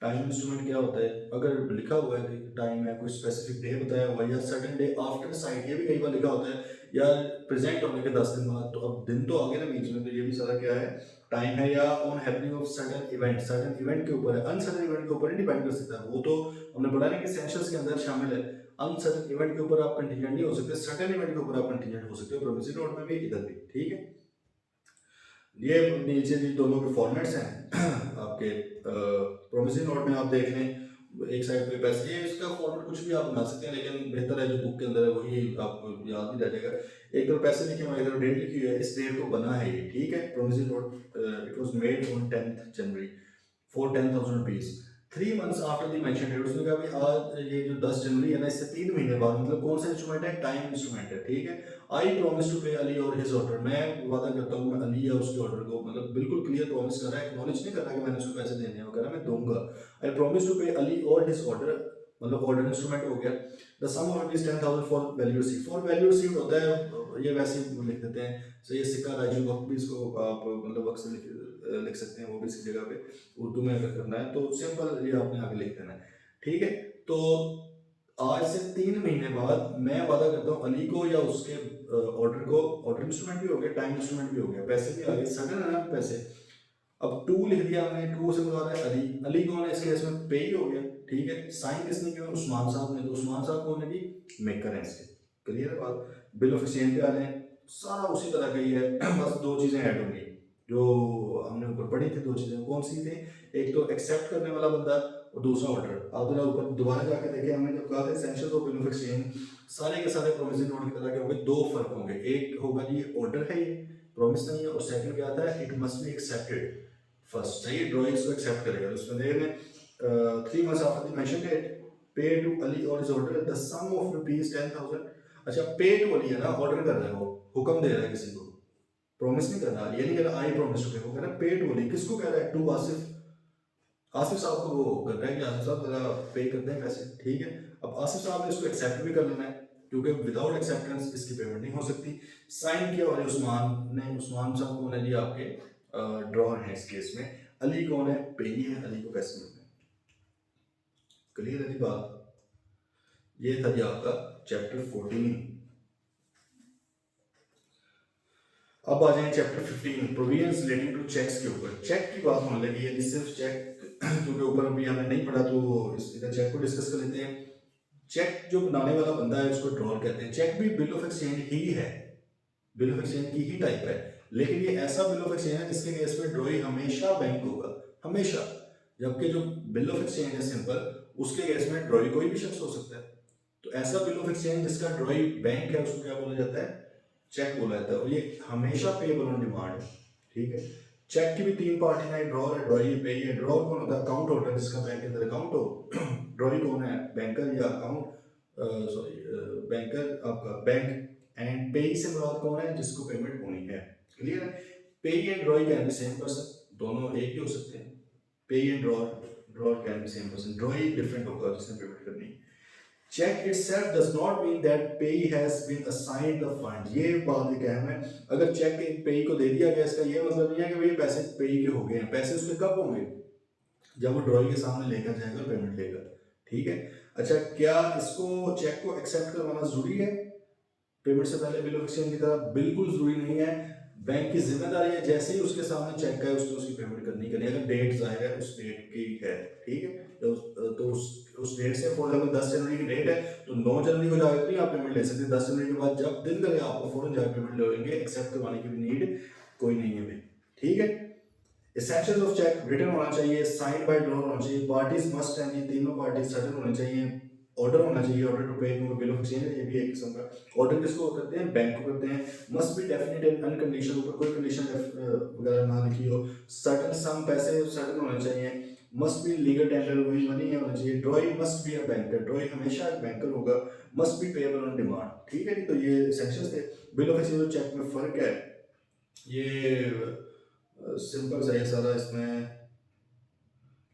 टाइम इंस्ट्रूमेंट क्या होता है, अगर लिखा हुआ है कि टाइम है, कोई स्पेसिफिक डे बताया हुआ है, या सर्टेन डे आफ्टर साइट, ये भी कई बार लिखा होता है, या प्रेजेंट होने के 10 दिन बाद, तो अब दिन तो आगे ना बीच में, तो ये भी सारा क्या है, टाइम है, या on happening of certain event के ऊपर है, अनसर्टेन इवेंट के ऊपर ही डिपेंड कर सकता है। वो तो हमने पढ़ा ना कि एसेंशियल्स के अंदर शामिल है, अनसर्टेन इवेंट के ऊपर आप कंटीजेंट नहीं हो सकते, सर्टेन इवेंट के ऊपर आप कंटीजेंट हो सकते हो, प्रोमिसरी नोट में भी, इधर भी, ठीक है। ये नीचे जी दोनों के फॉर्मेट्स हैं आपके प्रोमिसरी नोट में, आप देख लें एक साइड पे पैसे, ये इसका फॉर्मेट कुछ भी आप बना सकते हैं, लेकिन बेहतर है जो बुक के अंदर है वही आपको याद भी रह जाएगा। एक तरफ पैसे लिखे हुए, एक तरफ डेट लिखी हुई है, इस डेट को बना है ये, ठीक है। Promissory note it was made on 10th January for 10,000 rupees 3 months after the mention date. उसने कहा भाई आज ये जो 10 जनवरी है ना, इससे 3 महीने बाद, मतलब कौन सा इंस्ट्रूमेंट है, टाइम इंस्ट्रूमेंट है, ठीक है। I promise to pay Ali or his order, मैं वादा करता हूँ मैं अली या उसके ऑर्डर को, मतलब बिल्कुल क्लियर प्रॉमिस कर रहा है, एक्नॉलेज नहीं कर रहा कि मैंने उसको पैसे देने हैं, वो कह रहा है मैं दूंगा। I promise to pay Ali or his order, मतलब ऑर्डर इंस्ट्रूमेंट हो गया। The sum of rupees 10,000 for value received, for value received होता है, ये वैसे ही लिख देते हैं। सो ये सिक्का राजू वक्त भी इसको आप मतलब वक्त से लिख सकते हैं, वो भी इसकी जगह पे उर्दू में अगर करना है तो सिंपल ये आपने आगे लिख देना है, ठीक है। तो आज से 3 महीने बाद मैं वादा करता हूँ अली को या उसके ऑर्डर को, ऑर्डर इंस्ट्रूमेंट भी हो गया, टाइम इंस्ट्रूमेंट भी हो गया, पैसे भी आ गए, सडन है ना पैसे। अब टू लिख दिया हमने, टू से मुराद है अली, अली कौन है इस केस में, पे ही हो गया, ठीक है। साइन किसने किया, उस्मान साहब ने, तो उस्मान साहब कौन है जी, मेकर है इसके। क्लियर है बात। बिल ऑफ एक्सचेंज पे आ रहे हैं, सारा उसी तरह का ही है बस दो चीजें ऐड होंगी जो हमने ऊपर पढ़ी थी। दो चीजें कौन सी थी, एक तो एक्सेप्ट करने वाला बंदा और दूसरा ऑर्डर। आप जरा ऊपर दोबारा जाके देखें, हमने जब कहा था essentials of bill of exchange, सारे के सारे प्रोमिसरी नोट की तरह के होंगे। दो फर्क होंगे, एक होगा जी ऑर्डर है ये, प्रॉमिस नहीं है, और सेकंड क्या था, it must be accepted first. सही, ड्रॉइंग्स को एक्सेप्ट करेगा, उसमें देख लें 3 months after the mention date pay to Ali or his order the sum of rupees 10,000। अच्छा, पे टू अली है ना, ऑर्डर कर रहा है, वो हुक्म दे रहा है किसी को, प्रॉमिस नहीं कर रहा, ये नहीं कह रहा आई प्रॉमिस टू पे, वो कह रहा है पे टू अली, किसको कह रहा है, टू आसिफ, आसिफ साहब को वो कर रहा है कि आसिफ साहब जरा पे कर दें पैसे, ठीक है। अब आसिफ साहब ने इसको एक्सेप्ट भी कर लेना है, क्योंकि विदाउट एक्सेप्टेंस इसकी पेमेंट नहीं हो सकती। साइन किया वाले उस्मान ने, उस्मान साहब कौन है जी आपके ड्रॉर हैं इस केस में, अली कौन है, पेई है, अली को पैसे मिलते हैं। क्लियर है जी बात। ये था जी आपका चैप्टर 14। अब आ जाए chapter 15 provisions relating to cheques के ऊपर। चेक की बात होने लगी है, सिर्फ चेक क्योंकि ऊपर अभी हमने नहीं पढ़ा तो इधर चेक को डिस्कस कर लेते हैं। चेक जो बनाने वाला बंदा है उसको ड्रॉर कहते हैं। चेक भी बिल ऑफ एक्सचेंज ही है, बिल ऑफ एक्सचेंज की ही टाइप है, लेकिन ये ऐसा बिल ऑफ एक्सचेंज है जिसके केस में ड्रॉई हमेशा बैंक होगा, हमेशा। जबकि जो बिल ऑफ एक्सचेंज है सिंपल, उसके केस में ड्रॉई कोई भी शख्स हो सकता है। तो ऐसा बिल ऑफ एक्सचेंज जिसका ड्रॉई बैंक है उसको क्या बोला जाता है? चेक बोला जाता है, और ये हमेशा पेबल ऑन डिमांड है। ठीक है। चेक की भी तीन पार्टी है, ड्रॉर है, ड्रॉई पे है। ड्रॉर कौन होता है? अकाउंट होल्डर जिसका बैंक के अंदर अकाउंट हो। ड्रॉई कौन है? बैंकर या अकाउंट सॉरी बैंकर आपका बैंक। एंड पेई से मुराद कौन है? जिसको पेमेंट होनी है। क्लियर है? Payee and drawee can be same person, दोनों एक ही हो सकते हैं। Payee and drawer, drawer can be same person, drawee different होगा जिसने पेमेंट करनी है। Cheque itself does not mean that pay has been assigned the fund। ये बात एक अहम है। अगर चेक एक पेई को दे दिया गया, इसका ये मतलब नहीं है कि भाई पैसे पेई के हो गए हैं। पैसे उसके कब होंगे? जब वो ड्रॉई के सामने लेकर जाएगा और पेमेंट लेगा। ठीक है। अच्छा, क्या इसको चेक को एक्सेप्ट करवाना जरूरी है पेमेंट से पहले बिल ऑफ एक्सचेंज की तरह? बिल्कुल जरूरी नहीं है। बैंक की जिम्मेदारी है, जैसे ही उसके सामने चेक है उसको उसकी पेमेंट करनी करनी है। अगर डेट जाहिर है उस डेट की है, ठीक है, तो उस डेट से फॉर एग्जाम्पल 10 जनवरी की डेट है तो 9 जनवरी को जाकर नहीं आप पेमेंट ले सकते। 10 जनवरी के बाद जब दिन करे आपको फौरन जाकर पेमेंट लेंगे, एक्सेप्ट करवाने की भी नीड कोई नहीं है भाई। ठीक है। एसेंशियल्स ऑफ चेक रिटन होना चाहिए, साइन बाय ड्रॉर होना चाहिए, पार्टीज मस्ट हैं, ये तीनों पार्टीज सर्टन होनी चाहिए, ऑर्डर होना चाहिए, ऑर्डर टू पे क्योंकि बिल ऑफ एक्सचेंज है, ये भी एक किस्म का ऑर्डर। किसको करते हैं? बैंक को करते हैं। Must be definite and unconditional, ऊपर कोई कंडीशन वगैरह ना लिखी हो। सर्टन सम, पैसे सर्टन होने चाहिए। मस्ट बी लीगल टेंडर, वही मनी है होना चाहिए। ड्रॉई मस्ट बी अ बैंकर, ड्रॉई हमेशा एक बैंकर होगा। Must be payable on demand. ठीक है जी, तो ये एसेंशियल्स थे। बिल ऑफ एक्सचेंज और चेक में फर्क है, ये सिंपल सा है सारा। इसमें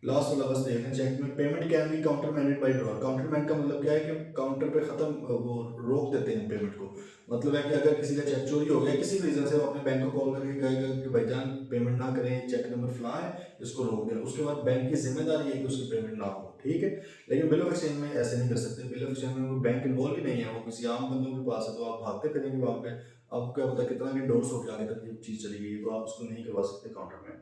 लास्ट वाला बस देख लें। चेक में payment can be countermanded by drawer. Counter का मतलब क्या है कि काउंटर पे खत्म, वो रोक देते हैं पेमेंट को। मतलब है कि अगर किसी का चेक चोरी हो गया किसी रीजन से, वो अपने बैंक को कॉल करके कहेगा कि भाईजान पेमेंट ना करें, चेक नंबर फला है, इसको रोक दें। उसके बाद बैंक की जिम्मेदारी है कि उसकी पेमेंट ना हो। ठीक है। लेकिन बिल ऑफ एक्सचेंज में ऐसे नहीं कर सकते। बिल ऑफ एक्सचेंज में वो बैंक इन्वॉल्व ही नहीं है, वो किसी आम बंदों के पास है, तो आप भागते फिरेंगे वहाँ पे। आपको क्या पता कितना भी डोर्स हो के आगे तक ये चीज़ चली गई, तो आप उसको नहीं करवा सकते काउंटर में।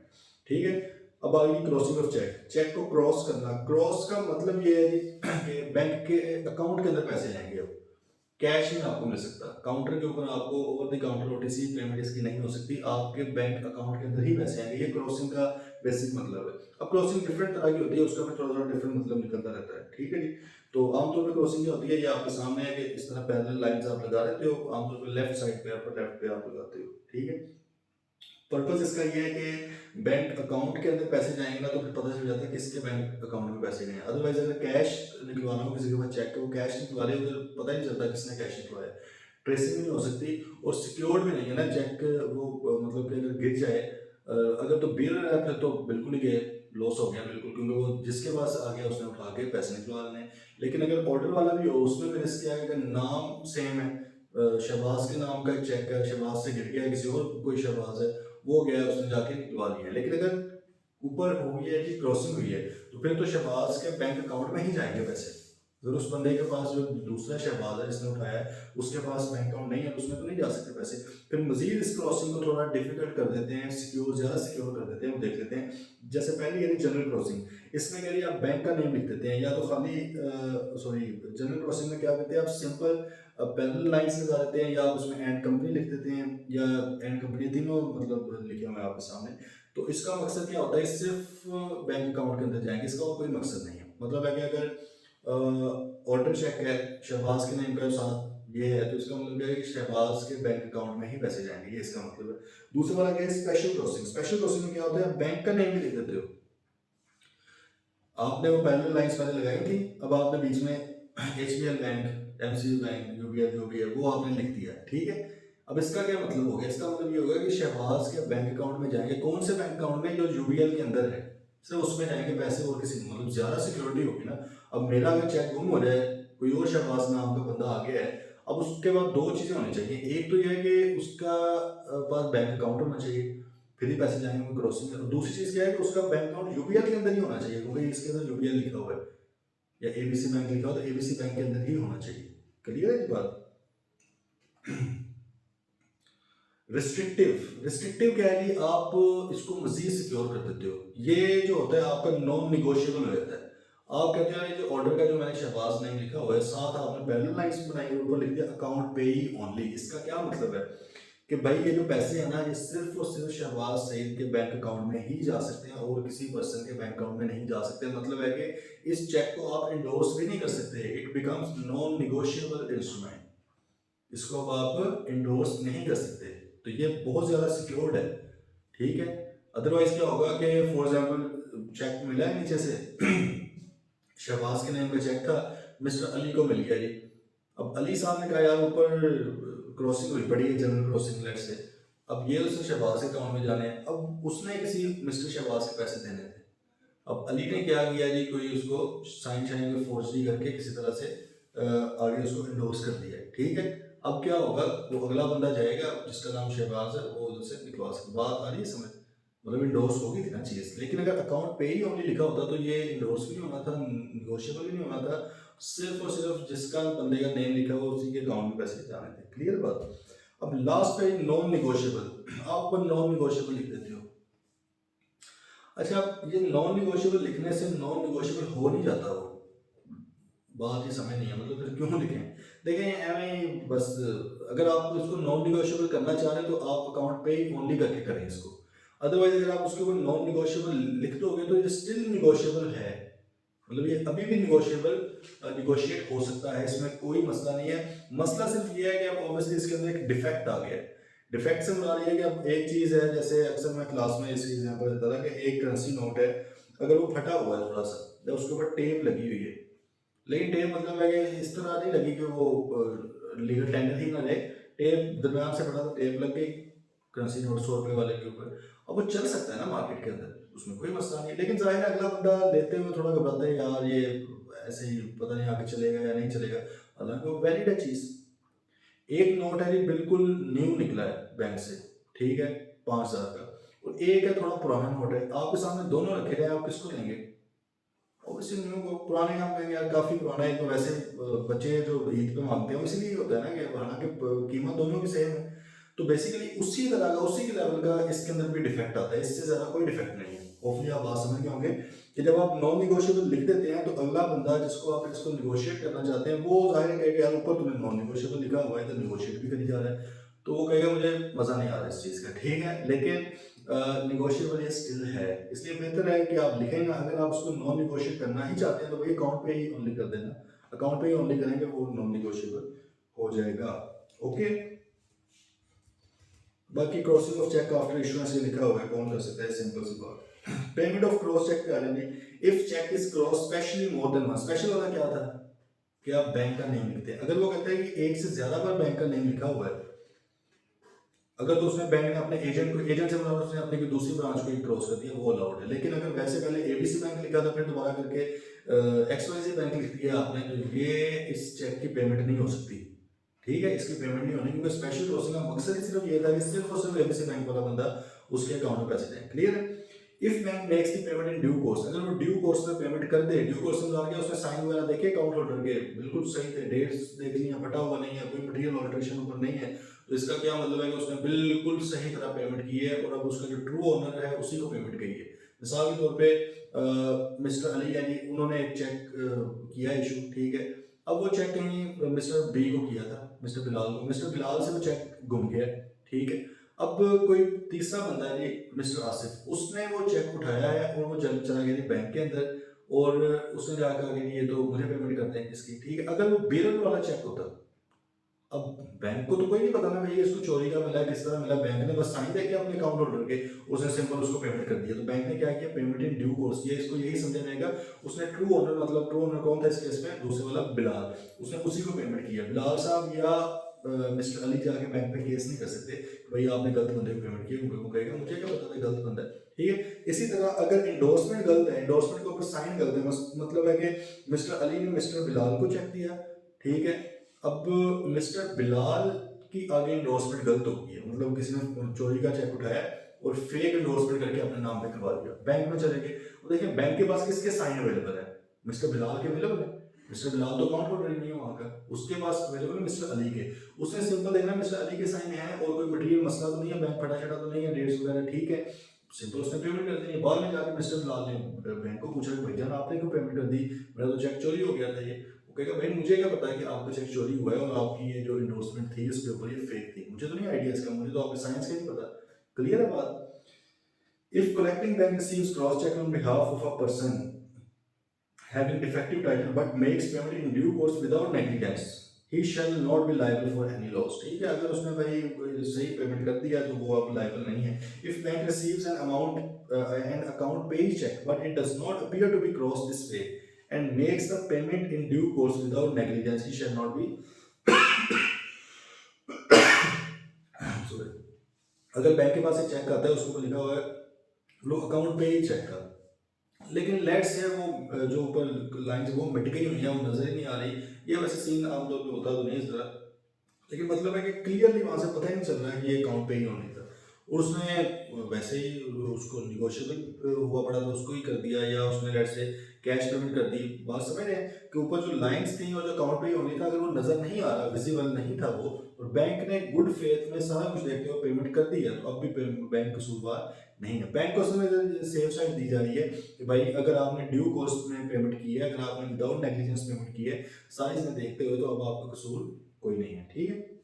ठीक है। अब आ गई क्रॉसिंग ऑफ चेक। चेक को क्रॉस करना, क्रॉस का मतलब ये है कि बैंक के अकाउंट के अंदर पैसे जाएंगे। अब कैश में आपको मिल सकता, काउंटर के ऊपर आपको over the counter OTC payment इसकी नहीं हो सकती, आपके बैंक अकाउंट के अंदर ही पैसे आएंगे। ये क्रॉसिंग का बेसिक मतलब है। अब क्रॉसिंग डिफरेंट तरह की होती है, उसका भी थोड़ा थोड़ा डिफरेंट मतलब निकलता रहता है। ठीक है जी। तो आमतौर पर क्रॉसिंग क्या होती है, ये आपके सामने है कि इस तरह पैरेलल लाइंस आप लगा लेते हो, आमतौर पर लेफ्ट साइड पे या लेफ्ट पे आप लगाते हो। ठीक है। पर्पज इसका ये है कि बैंक अकाउंट के अंदर पैसे जाएंगे ना, तो फिर पता चल जाता है किसके बैंक अकाउंट में पैसे गए। अदरवाइज अगर कैश निकलवाना हो किसी के पास चेक, वो कैश निकलवा ले, उधर पता ही नहीं चलता किसने कैश निकलवाया। ट्रेसिंग भी नहीं हो सकती और सिक्योर्ड भी नहीं है ना चेक। वो मतलब कि अगर गिर जाए, अगर तो बिल है फिर तो बिल्कुल ही गए, लॉस हो गया बिल्कुल, क्योंकि वो जिसके पास आ गया उसने उठा के पैसे निकलवा लेने। लेकिन अगर ऑर्डर वाला भी हो उसमें भी रिस्क है, अगर नाम सेम है, शहबाज के नाम का एक चेक है, शहबाज से गिर गया, किसी और कोई शहबाज है वो गया, उसने जाके निकलवा लिया। लेकिन अगर ऊपर हुई है कि क्रॉसिंग हुई है, तो फिर तो शहबाज के बैंक अकाउंट में ही जाएंगे पैसे। अगर उस बंदे के पास जो दूसरा शहबाज है जिसने उठाया है उसके पास बैंक अकाउंट नहीं है, तो उसमें तो नहीं जा सकते पैसे। फिर मजीद इस क्रॉसिंग को थोड़ा डिफिकल्ट कर देते हैं, सिक्योर, ज़्यादा सिक्योर कर देते हैं। वो देख लेते हैं, जैसे पहले यानी जनरल क्रॉसिंग, इसमें क्या आप बैंक का नेम लिख देते हैं, या तो खाली सॉरी जनरल क्रॉसिंग में क्या करते हैं आप सिंपल पैरेलल लाइंस लगा देते हैं, या आप उसमें एंड कंपनी लिख देते हैं, या एंड कंपनी, तीनों मतलब लिखे हुए हैं आपके सामने। तो इसका मकसद क्या होता है, सिर्फ बैंक अकाउंट के अंदर जाएंगे, इसका और कोई मकसद नहीं है। मतलब है कि अगर ऑर्डर चेक है शहबाज के नेम का साथ ये है, तो इसका मतलब क्या है कि शहबाज के बैंक अकाउंट में ही पैसे जाएंगे, ये इसका मतलब है। दूसरा वाला क्या है, स्पेशल क्रॉसिंग। स्पेशल क्रॉसिंग में क्या होता है, बैंक का नेम भी लिख देते हो। आपने वो पैरेलल लाइंस पहले लगाई थी, अब आपने बीच में HBL bank, MCU bank, UBL जो भी है वो आपने लिख दिया। ठीक है। अब इसका क्या मतलब हो गया, इसका मतलब ये होगा कि शहबाज के बैंक अकाउंट में जाएंगे, कौन से बैंक अकाउंट में, जो यूबीएल के अंदर है सिर्फ उसमें जाएंगे पैसे, और किसी मतलब ज्यादा सिक्योरिटी होगी ना। अब मेरा अगर चेक गुम हो जाए, कोई और शहबाज नाम का बंदा आ गया है, अब उसके बाद दो चीजें होनी चाहिए। एक तो यह है कि उसका पास बैंक अकाउंट होना चाहिए, फिर ही पैसे जाएंगे क्रॉसिंग में। और दूसरी चीज क्या है कि उसका बैंक अकाउंट यूबीएल के अंदर ही होना चाहिए, क्योंकि इसके अंदर यूबीएल लिखा हुआ है या एबीसी बैंक लिखा हो, तो एबीसी बैंक के अंदर ही होना चाहिए। क्लियर है ये बात। रिस्ट्रिक्टिव क्या है कि आप इसको मजीद सिक्योर कर देते हो। ये जो होता है आपका नॉन निगोशिएबल हो जाता है। आप कहते हैं ये जो ऑर्डर का जो मैंने शहबाज नेम लिखा हुआ है, साथ आपने पैरेलल लाइंस बनाई और ऊपर लिख दिया अकाउंट पे ही ओनली। इसका क्या मतलब है कि भाई ये जो पैसे हैं ना, ये सिर्फ और सिर्फ शहबाज सईद के बैंक अकाउंट में ही जा सकते हैं और किसी पर्सन के बैंक अकाउंट में नहीं जा सकते। मतलब है कि इस चेक को आप इंडोर्स भी नहीं कर सकते। It becomes non negotiable instrument. इसको अब आप इंडोर्स नहीं कर सकते। तो ये बहुत ज़्यादा सिक्योर्ड है, ठीक है। अदरवाइज क्या होगा कि फॉर एग्जाम्पल चेक मिला है नीचे से शहबाज के नेम पे चेक था, मिस्टर अली को मिल गया जी। अब अली साहब ने कहा यार ऊपर क्रॉसिंग हुई पड़ी है, जनरल क्रॉसिंग लेट से, अब ये उसने शहबाज के अकाउंट में जाने हैं। अब उसने किसी मिस्टर शहबाज के पैसे देने थे। अब अली ने क्या किया जी, कोई उसको साइन शाइन में फोर्जरी करके किसी तरह से आगे उसको इंडोर्स कर दिया है, ठीक है। अब क्या होगा, वो अगला बंदा जाएगा जिसका नाम शहबाज है, वो उनसे निकलवा सकता। बात आ रही है समझ, मतलब इंडोर्स होगी थी ना चीज़। लेकिन अगर अकाउंट पे ही ओनली लिखा होता तो ये इंडोर्स भी नहीं होना था, निगोशिएबल भी नहीं होना था। सिर्फ और सिर्फ जिसका बंदे का नेम लिखा हुआ उसी के अकाउंट में पैसे जाने थे। क्लियर बात। अब लास्ट पे नॉन निगोशिएबल, आप नॉन निगोशिएबल लिख देते हो। अच्छा, ये नॉन निगोशिएबल लिखने से नॉन निगोशिएबल हो नहीं जाता। वो बात ही समझ नहीं है, मतलब फिर क्यों लिखें। देखें एवं बस, अगर आप इसको नॉन निगोशिएबल करना चाह रहे हैं तो आप अकाउंट पे ही ओनली करके करें इसको। अदरवाइज अगर आप उसके ऊपर नॉन निगोशिएबल लिख दोगे तो ये स्टिल निगोशिएबल है। मतलब ये अभी भी निगोशिएट हो सकता है, इसमें कोई मसला नहीं है। मसला सिर्फ ये है कि अब ऑब्वियसली इसके अंदर एक डिफेक्ट आ गया है। डिफेक्ट से मुराद ये है कि अब एक चीज़ है, जैसे अक्सर मैं क्लास में इस एग्जाम्पल देता था कि एक करेंसी नोट है, अगर वो फटा हुआ है थोड़ा सा या उसके ऊपर टेप लगी हुई है, लेकिन टेप मतलब है कि इस तरह नहीं लगी कि वो लीगल टेंडर ही ना रहे। टेप दरम्यान से पड़ा तो टेप लग गई करेंसी नोट 100 रुपये वाले के ऊपर। अब वो चल सकता है ना मार्केट के अंदर, उसमें कोई मसला नहीं है। लेकिन जाहिर है अगला बंदा लेते हुए थोड़ा घबराता है, यार ये ऐसे ही पता नहीं आगे चलेगा या नहीं चलेगा। हालांकि वो वैलिड है चीज़। एक नोट है जी बिल्कुल न्यू निकला है बैंक से, ठीक है, 5,000 का, और एक है थोड़ा पुराना नोट है। आपके सामने दोनों रखे रहे, आप किसको लेंगे? ऑब्वियसली न्यू को। पुराने काम कहेंगे यार काफ़ी पुराना है, तो वैसे बच्चे जो ईद पे मांगते हैं इसलिए होता है ना कि हालांकि कीमत दोनों की सेम है। तो बेसिकली उसी तरह का उसी के लेवल का इसके अंदर भी डिफेक्ट आता है, इससे ज़्यादा कोई डिफेक्ट नहीं है। होपफुली आप बात समझ गए होंगे कि जब आप नॉन निगोशिएबल लिख देते हैं तो अगला बंदा जिसको आप इसको निगोशिएट करना चाहते हैं वो जाहिर है कि यार ऊपर तुमने नॉन निगोशिएबल लिखा हुआ है तो निगोशिएट भी करी जा रहा है, तो वो कहेगा मुझे मज़ा नहीं आ रहा इस चीज़ का, ठीक है। लेकिन निगोशिएबल ये स्टिल है, इसलिए बेहतर है कि आप लिखें ना। अगर आप उसको नॉन निगोशिएट करना ही चाहते हैं तो वही अकाउंट पे ही ओनली कर देना। अकाउंट पे ही ओनली करेंगे, वो नॉन निगोशिएबल हो जाएगा। ओके। बाकी crossing of cheque after issuance ये लिखा हुआ है, कौन कर सकता है, सिंपल सी बात। पेमेंट ऑफ क्रॉस चेक का नहीं, if cheque is cross specially more than one. Special वाला क्या था कि आप बैंक का नेम लिखते हैं। अगर वो कहते हैं कि एक से ज्यादा बार बैंक का नेम लिखा हुआ है, अगर तो उसने बैंक ने अपने एजेंट को, एजेंट से मतलब उसने अपनी कोई दूसरी ब्रांच को क्रॉस कर दिया, वो अलाउड है। लेकिन अगर वैसे पहले एबीसी बैंक लिखा था फिर दोबारा करके एक्सवाईजी बैंक लिख दिया आपने, तो ये इस चेक की पेमेंट नहीं हो सकती, ठीक है। इसकी पेमेंट नहीं होनी, क्योंकि स्पेशल क्रॉसिंग का मकसद ही सिर्फ ये था कि सिर्फ और सिर्फ एबीसी बैंक वाला बंदा उसके अकाउंट में पैसे दें। क्लियर है। If bank makes the payment in due course, अगर वो ड्यू कोर्स में पेमेंट कर दे, ड्यू कोर्स में उसने साइन वगैरह देखे अकाउंट होल्डर के, बिल्कुल सही थे, डेट्स देख ली है, फटा हुआ नहीं है, कोई मटेरियल ऑल्ट्रेशन ऊपर नहीं है, तो इसका क्या मतलब है कि उसने बिल्कुल सही तरह पेमेंट की है और अब उसका जो ट्रू ओनर है उसी को पेमेंट की है। मिसाल के तौर पे मिस्टर अली यानी उन्होंने एक चेक किया इशू, ठीक है। अब वो चेक कहीं मिस्टर बी को किया था, मिस्टर बिलाल को, मिस्टर बिलाल से वो चेक गुम गया, ठीक है। अब कोई तीसरा बंदा है मिस्टर आसिफ, उसने वो चेक उठाया है और वो चला गया बैंक के अंदर और उसने जाकर आगे ये तो मुझे पेमेंट करते हैं इसकी, ठीक है। अगर वो बेरल वाला चेक होता, अब बैंक को तो कोई नहीं पता ना भाई इसको चोरी का मिला किस तरह मिला, बैंक ने बस साइन देके अपने अकाउंट होल्डर के उसने सिंपल उसको पेमेंट कर दिया। तो बैंक ने क्या किया, पेमेंट इन ड्यू कोर्स किया। इसको यही समझा जाएगा उसने ट्रू ओनर, मतलब ट्रू ओनर कौन था इस केस में, दूसरे वाला बिलाल, उसने उसी को पेमेंट किया। बिलाल साहब या मिस्टर अली जाके बैंक पे केस नहीं कर सकते भाई आपने गलत बंदे को पेमेंट किया, वो कहेगा मुझे क्या पता था गलत बंदा है, ठीक है। इसी तरह अगर इंडोर्समेंट गलत है, इंडोर्समेंट के ऊपर साइन गलत है, मतलब है कि मिस्टर अली ने मिस्टर बिलाल को चेक दिया, ठीक है। अब मिस्टर बिलाल की आगे इंडोर्समेंट गलत हो गई है, मतलब किसी ने चोरी का चेक उठाया और फेक इंडोर्समेंट करके अपने नाम पे करवा दिया। बैंक में चले गए, देखिए बैंक के पास किसके साइन अवेलेबल है, मिस्टर बिलाल के अवेलेबल है, मिस्टर बिलाल तो अकाउंट होल्डर ही नहीं है वहाँ का, उसके पास अवेलेबल मिस्टर अली के। उसने सिंपल देखना मिस्टर अली के साइन है और कोई मटेरियल मसला तो नहीं है, बैंक फटा छटा तो नहीं है, डेट्स वगैरह ठीक है, सिंपल उसने पेमेंट कर दी है। बाद में जाके मिस्टर बिलाल ने बैंक को पूछा कि भाईजान आपने क्यों पेमेंट कर दी, मेरा तो चेक चोरी हो गया था। ये वो कहेगा भाई मुझे क्या पता है कि आपका चेक चोरी हुआ है और आपकी ये जो इंडोर्समेंट थी उसके ऊपर ये फेक थी, मुझे तो नहीं आइडिया इसका, मुझे तो आपके साइंस का नहीं पता। क्लियर है बात। If collecting bank receives cross check on behalf of a person having defective title but makes payment in due course without negligence, he shall not be liable for any loss. ठीक है, अगर उसने भाई सही पेमेंट कर दिया तो वो अब लायबल नहीं है. If bank receives an amount an account paying check but it does not appear to be crossed this way and makes the payment in due course without negligence, he shall not be sorry. अगर बैंक के पास एक चेक आता है उसके ऊपर लिखा हुआ है लो अकाउंट पे ही चेक कर, लेकिन लेट्स से वो जो ऊपर लाइन वो मिट गई हुई है, वो नजर ही नहीं आ रही, ये वैसे सीन आमतौर पे होता तो नहीं इस तरह, लेकिन मतलब है कि क्लियरली वहां से पता ही नहीं चल रहा है कि ये अकाउंट पे ही होने था, और उसने वैसे ही उसको निगोशिएबल हुआ पड़ा था उसको ही कर दिया, या उसने लेट से कैश पेमेंट कर दी। बात समझ रहे हैं कि ऊपर जो लाइंस थी और जो अकाउंट पे ही होनी था, अगर वो नजर नहीं आ रहा, विजिबल नहीं था वो, और बैंक ने गुड फेथ में सारा कुछ देखते हुए पेमेंट कर दी है, तो अब भी बैंक कसूरवार नहीं है। बैंक को उसमें सेफ साइड दी जा रही है कि भाई अगर आपने ड्यू कोर्स में पेमेंट की है, अगर आपने विदाउट नेग्लिजेंस पेमेंट की है, सारी चीजें देखते हुए, तो अब आपका कसूर कोई नहीं है। ठीक है।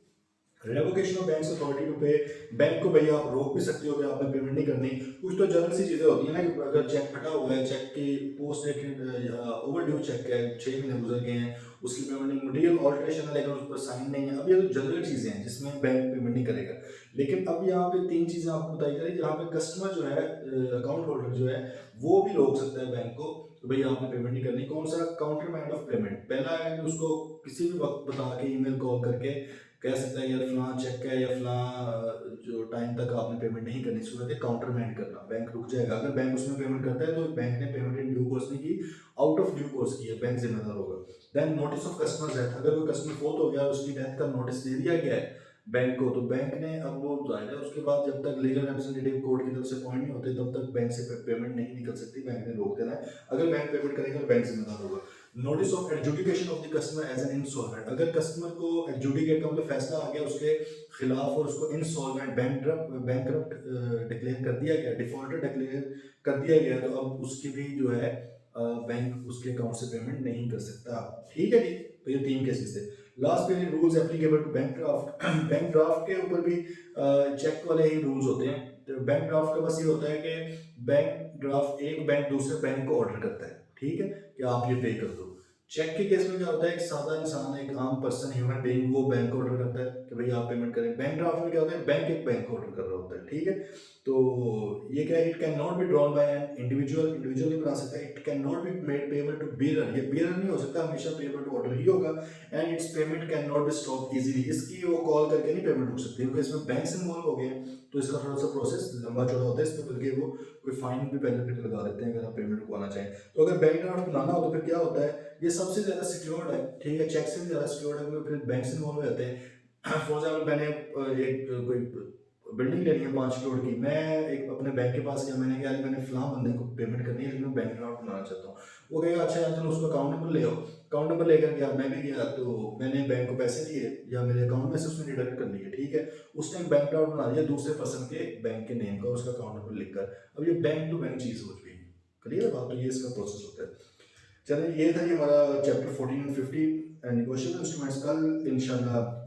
Revocation of bank authority to pay, bank को भैया आप रोक भी सकते हो कि आपने पेमेंट नहीं करनी। कुछ तो जनरल सी चीज़ें होती हैं ना कि अगर चेक फटा हुआ है, चेक की पोस्ट डेटेड या ओवर ड्यू चेक है, 6 महीने गुजर गए हैं, उसकी पेमेंट मटेरियल ऑल्ट्रेशन है लेकिन उस पर साइन नहीं है, अब ये तो जनरल चीज़ें हैं जिसमें बैंक पेमेंट नहीं करेगा। लेकिन अब यहाँ पे 3 चीज़ें आपको बताई जा रही है जहाँ पे कस्टमर जो है, अकाउंट होल्डर जो है, वो भी रोक सकता है बैंक को तो भैया आपने पेमेंट नहीं करनी। कौन सा काउंटर माइंड ऑफ पेमेंट, पहला है कि उसको किसी भी वक्त बता के ईमेल कॉल करके कह सकता है यार फलां चेक है या फलां जो टाइम तक आपने पेमेंट नहीं करनी, सूरत है काउंटरमेंट करना, बैंक रुक जाएगा। अगर बैंक उसमें पेमेंट करता है तो बैंक ने पेमेंट इन ड्यू कोर्स नहीं की, आउट ऑफ ड्यू कोर्स की है, बैंक जिम्मेदार होगा। Then notice of customer death, अगर कोई कस्टमर फोत हो गया उसकी डेथ का नोटिस दे दिया गया है बैंक को, तो बैंक ने अब वो जाहिर है उसके बाद जब तक लीगल रिप्रेजेंटेटिव कोर्ट की तरफ से अपॉइंट नहीं होते तब तक बैंक से पेमेंट नहीं निकल सकती, बैंक ने रोक देना है। अगर बैंक पेमेंट करेगा तो बैंक जिम्मेदार होगा। Notice of adjudication of the customer as an insolvent, अगर कस्टमर को एडजुडिकेट का मतलब फैसला आ गया उसके खिलाफ और उसको इंसॉल्वेंट बैंकरप्ट डिक्लेयर कर दिया गया, डिफॉल्टर डिक्लेयर कर दिया गया, तो अब उसकी भी जो है बैंक उसके अकाउंट से पेमेंट नहीं कर सकता। ठीक है जी, तो ये 3 केसेस थे। लास्ट पे rules applicable to bank draft, bank draft के ऊपर भी चेक वाले ही रूल्स होते हैं। तो बैंक ड्राफ्ट का बस ये होता है कि बैंक ड्राफ्ट एक बैंक दूसरे बैंक को ऑर्डर करता है, ठीक है, कि आप ये पे कर दो। चेक के केस में क्या होता है, एक सादा इंसान, एक आम पर्सन, ह्यूमन बीइंग, वो बैंक को ऑर्डर करता है कि भाई आप पेमेंट करें। बैंक ड्राफ्ट में क्या होता है, बैंक एक बैंक को ऑर्डर कर रहा होता है, ठीक है। तो ये क्या है, it can not be drawn by an individual, individual नहीं बना सकता, it can not be made payable to bearer, ये बियरर नहीं हो सकता, हमेशा पेबल टू ऑर्डर ही होगा। And its payment can not be stop easily, इसकी वो कॉल करके नहीं पेमेंट रुक सकती, क्योंकि इसमें बैंक से इन्वॉल्व हो गए हैं, तो इसका थोड़ा सा प्रोसेस लंबा चौड़ा होता है इसमें, बल्कि वो कोई फाइन भी पहले फिर लगा देते हैं अगर आप पेमेंट रुकवाना चाहें। तो अगर बैंक ड्राफ्ट बनाना हो तो फिर क्या होता है, ये सबसे ज्यादा सिक्योर्ड है, ठीक है, चेक से भी ज्यादा सिक्योर्ड है, क्योंकि फिर बैंक से इन्वॉल्व हो जाते हैं। फॉर एग्जाम्पल मैंने एक कोई बिल्डिंग लेनी है 5 करोड़ की, मैं एक अपने बैंक के पास गया, मैंने कहा मैंने फलां बंदे को पेमेंट करनी है लेकिन मैं बैंक ड्राफ्ट बनाना चाहता हूँ। वो कहेगा अच्छा यार चलो उसका अकाउंट नंबर ले आओ, अकाउंट नंबर लेकर गया, मैं भी गया, तो मैंने बैंक को पैसे दिए या मेरे अकाउंट में से उसने डिडक्ट कर लिए, ठीक है, उसने बैंक ड्राफ्ट बना दिया दूसरे पर्सन के बैंक के नेम का, उसका अकाउंट नंबर लिखकर। अब ये बैंक टू बैंक चीज हो चुकी है, क्लियर बात, तो ये इसका प्रोसेस होता है। चलिए ये था ये हमारा चैप्टर 14 और 15 नेगोशिएबल इंस्ट्रूमेंट्स। कल इंशाल्लाह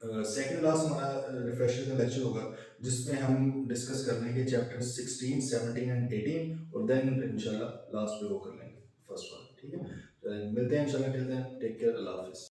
सेकंड लास्ट हमारा रिफ्रेशर का लेक्चर होगा जिसमें हम डिस्कस कर लेंगे चैप्टर 16, 17 एंड 18, और देन इंशाल्लाह लास्ट पे वो कर लेंगे फर्स्ट वन, ठीक है। मिलते हैं इंशाल्लाह, टिल देन टेक केयर, अल्लाह हाफिज़।